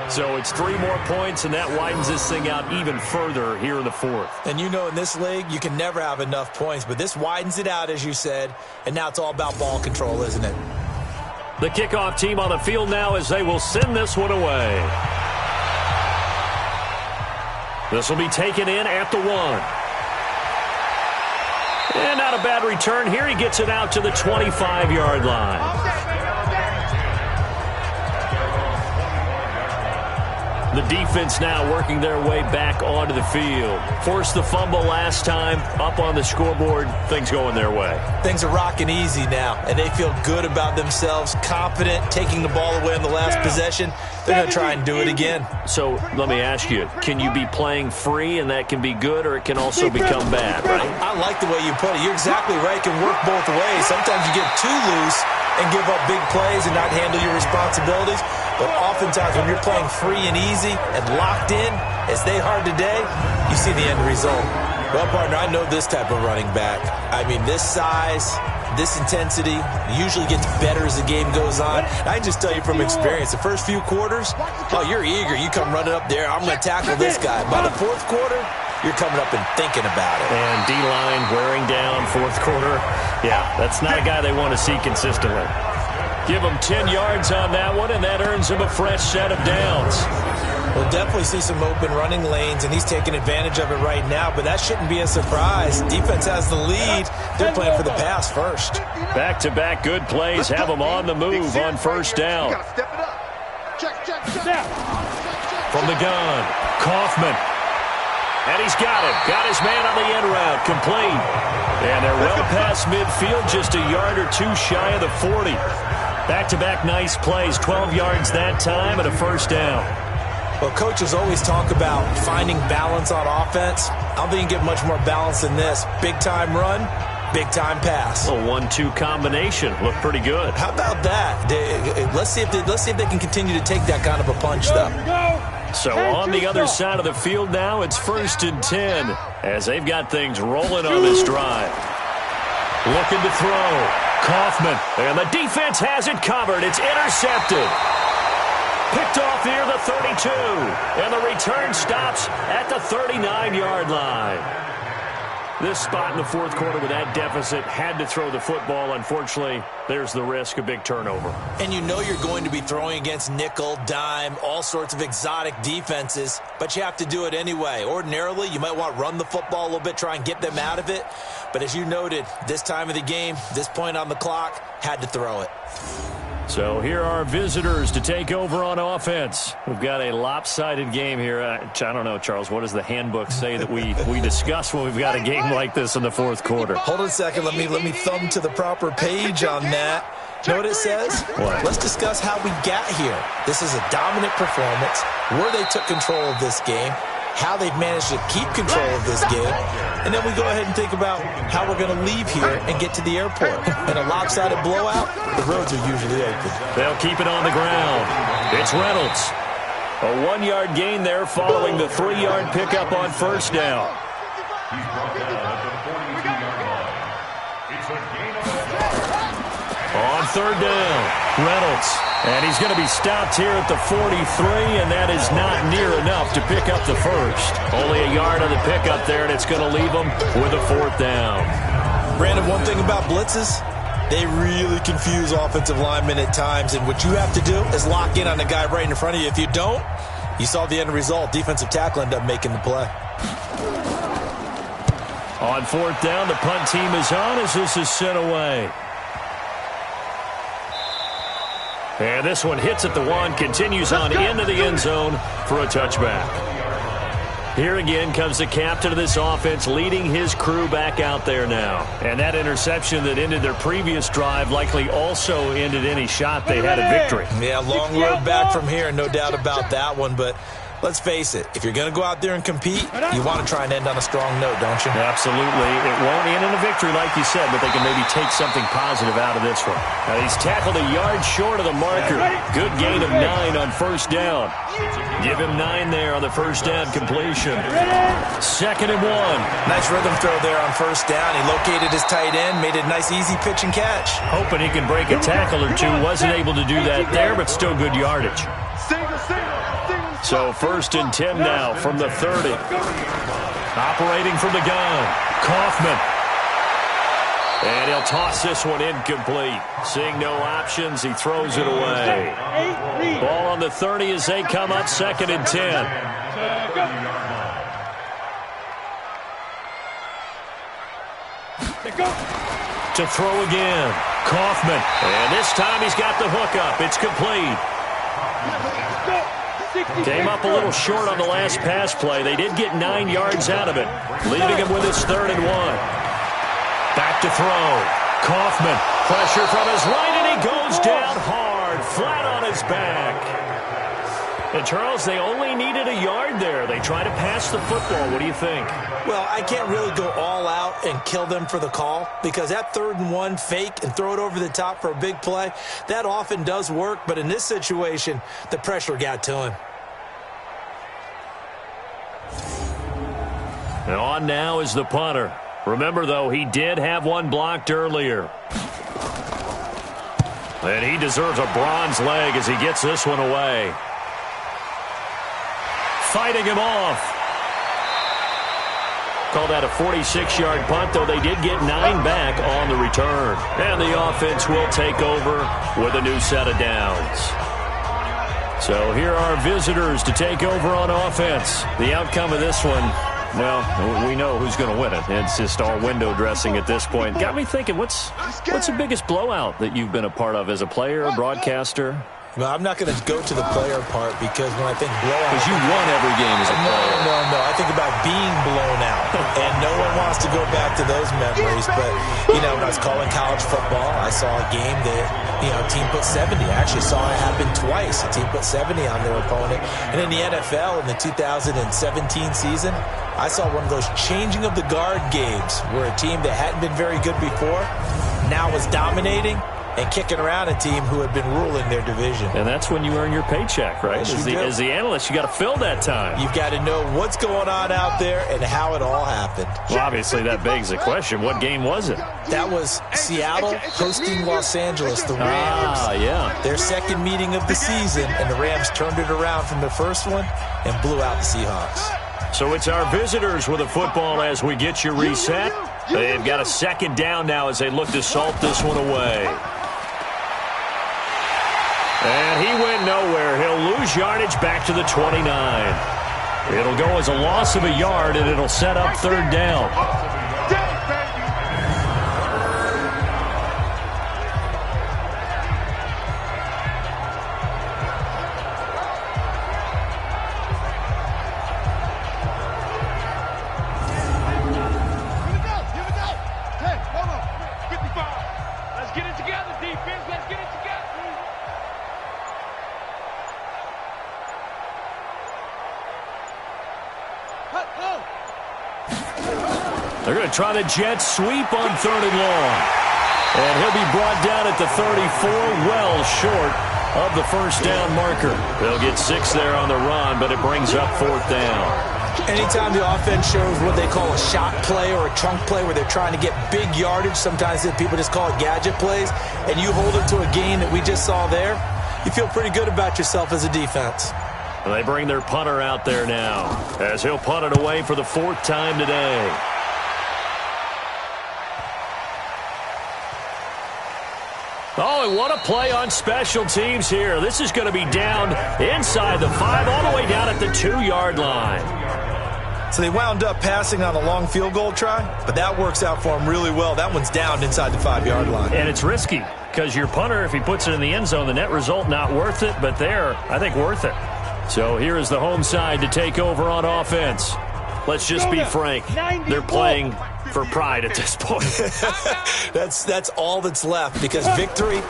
So it's 3 more points, and that widens this thing out even further here in the fourth. And you know in this league, you can never have enough points, but this widens it out, as you said, and now it's all about ball control, isn't it? The kickoff team on the field now as they will send this one away. This will be taken in at the 1. And not a bad return here. He gets it out to the 25-yard line. The defense now working their way back onto the field. Forced the fumble last time, up on the scoreboard, things going their way. Things are rocking easy now, and they feel good about themselves, confident, taking the ball away on the last possession. They're going to try and do it again. So let me ask you, can you be playing free and that can be good, or it can also become bad, right? I like the way you put it. You're exactly right. It can work both ways. Sometimes you get too loose and give up big plays and not handle your responsibilities. But oftentimes when you're playing free and easy and locked in, as they are today, you see the end result. Well, partner, I know this type of running back. I mean, this size, this intensity usually gets better as the game goes on. I can just tell you from experience, the first few quarters, oh, you're eager. You come running up there, I'm going to tackle this guy. By the fourth quarter, you're coming up and thinking about it. And D-line wearing down fourth quarter. Yeah, that's not a guy they want to see consistently. Give him 10 yards on that one, and that earns him a fresh set of downs. We'll definitely see some open running lanes, and he's taking advantage of it right now, but that shouldn't be a surprise. Defense has the lead. They're playing for the pass first. Back-to-back good plays have them on the move on first down. From the gun, Kaufman. And he's got him. Got his man on the end route. Complete. And they're well past midfield, just a yard or two shy of the 40. Back-to-back nice plays, 12 yards that time and a first down. Well, coaches always talk about finding balance on offense. I don't think you can get much more balance than this. Big-time run, Big-time pass. A 1-2 combination. Looked pretty good. How about that? Let's see if they can continue to take that kind of a punch, though. So on the other side of the field now, it's 1st and 10 as they've got things rolling on this drive. Looking to throw. Kaufman. And the defense has it covered. It's intercepted. Picked off near the 32. And the return stops at the 39-yard line. This spot in the fourth quarter with that deficit had to throw the football. Unfortunately, there's the risk of big turnover. And you know you're going to be throwing against nickel, dime, all sorts of exotic defenses, but you have to do it anyway. Ordinarily, you might want to run the football a little bit, try and get them out of it. But as you noted, this time of the game, this point on the clock, had to throw it. So here are visitors to take over on offense. We've got a lopsided game here. I don't know, Charles, what does the handbook say that we discuss when we've got a game like this in the fourth quarter? Hold on a second. Let me thumb to the proper page on that. You know what it says? What? Let's discuss how we got here. This is a dominant performance, where they took control of this game, how they've managed to keep control of this game, and then we go ahead and think about how we're going to leave here and get to the airport. In a lopsided blowout, the roads are usually open. They'll keep it on the ground. It's Reynolds. A 1-yard gain there following the 3-yard pickup on first down. He's brought down at the 42-yard line. It's a gain of On third down, Reynolds. And he's going to be stopped here at the 43, and that is not near enough to pick up the first. Only a yard on the pickup there, and it's going to leave him with a 4th down. Brandon, one thing about blitzes, they really confuse offensive linemen at times, and what you have to do is lock in on the guy right in front of you. If you don't, you saw the end result. Defensive tackle ended up making the play. On 4th down, the punt team is on as this is sent away. And this one hits at the 1, continues on into the end zone for a touchback. Here again comes the captain of this offense, leading his crew back out there now. And that interception that ended their previous drive likely also ended any shot they had at victory. Yeah, long road back from here, no doubt about that one, but let's face it, if you're going to go out there and compete, you want to try and end on a strong note, don't you? Absolutely. It won't end in a victory like you said, but they can maybe take something positive out of this one. Now he's tackled a yard short of the marker. Good gain of 9 on first down. Give him 9 there on the first down completion. 2nd and 1. Nice rhythm throw there on first down. He located his tight end, made a nice easy pitch and catch. Hoping he can break a tackle or two. Wasn't able to do that there, but still good yardage. So 1st and 10 now from the 30. Operating from the gun, Kaufman. And he'll toss this one incomplete. Seeing no options, he throws it away. Ball on the 30 as they come up 2nd and 10. To throw again, Kaufman. And this time he's got the hookup. It's complete. Came up a little short on the last pass play. They did get 9 yards out of it, leaving him with his 3rd and 1. Back to throw. Kaufman, pressure from his right, and he goes down hard, flat on his back. And, Charles, they only needed a yard there. They try to pass the football. What do you think? Well, I can't really go all out and kill them for the call because that 3rd and 1 fake and throw it over the top for a big play, that often does work. But in this situation, the pressure got to him. And on now is the punter. Remember, though, he did have one blocked earlier. And he deserves a bronze leg as he gets this one away. Fighting him off. Call that a 46-yard punt, though they did get 9 back on the return. And the offense will take over with a new set of downs. So here are visitors to take over on offense. The outcome of this one, well, we know who's going to win it. It's just all window dressing at this point. Got me thinking, what's the biggest blowout that you've been a part of as a player, a broadcaster? Well, I'm not going to go to the player part because when I think blowout... Because you won every game as a player. No. I think about being blown out. And no one wants to go back to those memories. But, when I was calling college football, I saw a game that, a team put 70. I actually saw it happen twice. A team put 70 on their opponent. And in the NFL, in the 2017 season, I saw one of those changing of the guard games where a team that hadn't been very good before now was dominating and kicking around a team who had been ruling their division. And that's when you earn your paycheck, right? As the analyst, you got to fill that time. You've got to know what's going on out there and how it all happened. Well, obviously, that begs the question, what game was it? That was Seattle hosting Los Angeles, the Rams. Yeah. Their second meeting of the season, and the Rams turned it around from the first one and blew out the Seahawks. So it's our visitors with the football as we get you reset. They've got a second down now as they look to salt this one away. And he went nowhere. He'll lose yardage back to the 29. It'll go as a loss of a yard, and it'll set up third down. They're going to try the jet sweep on third and long. And he'll be brought down at the 34, well short of the first down marker. They'll get 6 there on the run, but it brings up fourth down. Anytime the offense shows what they call a shot play or a chunk play where they're trying to get big yardage, sometimes people just call it gadget plays, and you hold it to a gain that we just saw there, you feel pretty good about yourself as a defense. And they bring their punter out there now as he'll punt it away for the 4th time today. Oh, and what a play on special teams here. This is going to be down inside the 5, all the way down at the 2-yard line. So they wound up passing on a long field goal try, but that works out for them really well. That one's down inside the 5-yard line. And it's risky because your punter, if he puts it in the end zone, the net result not worth it, but there, I think worth it. So here is the home side to take over on offense. Let's just be frank. They're playing for pride at this point. That's all that's left because victory,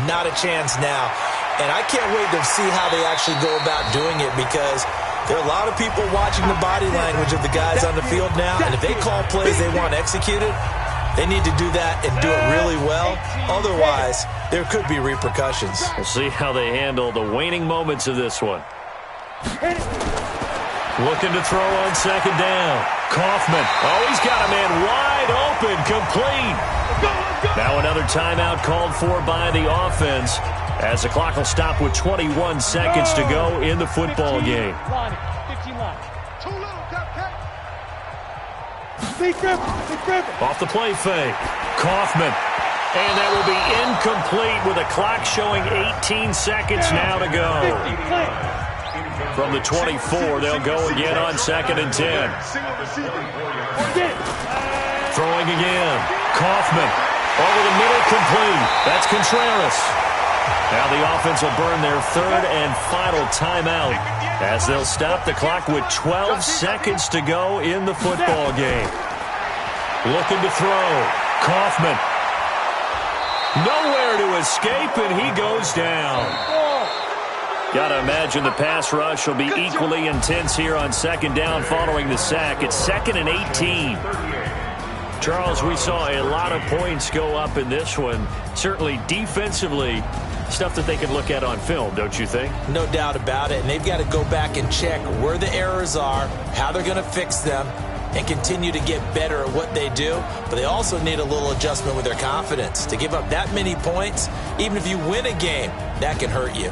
not a chance now. And I can't wait to see how they actually go about doing it because there are a lot of people watching the body language of the guys on the field now. And if they call plays they want executed, they need to do that and do it really well. Otherwise, there could be repercussions. We'll see how they handle the waning moments of this one. Looking to throw on second down. Kaufman. Oh, he's got a man wide open, complete. Now another timeout called for by the offense as the clock will stop with 21 seconds to go in the football game. 15 line. Off the play fake. Kaufman. And that will be incomplete with a clock showing 18 seconds now to go. From the 24, they'll go again on 2nd and 10. Throwing again. Kaufman. Over the middle, complete. That's Contreras. Now the offense will burn their 3rd and final timeout as they'll stop the clock with 12 seconds to go in the football game. Looking to throw. Kaufman. Nowhere to escape, and he goes down. Got to imagine the pass rush will be equally intense here on 2nd down following the sack. It's 2nd and 18. Charles, we saw a lot of points go up in this one. Certainly defensively, stuff that they can look at on film, don't you think? No doubt about it. And they've got to go back and check where the errors are, how they're going to fix them, and continue to get better at what they do. But they also need a little adjustment with their confidence. To give up that many points, even if you win a game, that can hurt you.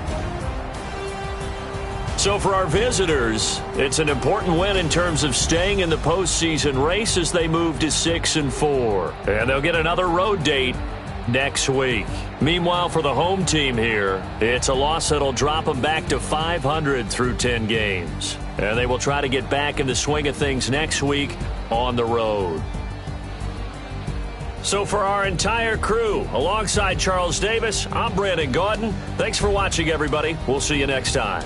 So for our visitors, it's an important win in terms of staying in the postseason race as they move to 6-4. And they'll get another road date next week. Meanwhile, for the home team here, it's a loss that'll drop them back to 500 through 10 games. And they will try to get back in the swing of things next week on the road. So for our entire crew, alongside Charles Davis, I'm Brandon Gaudin. Thanks for watching, everybody. We'll see you next time.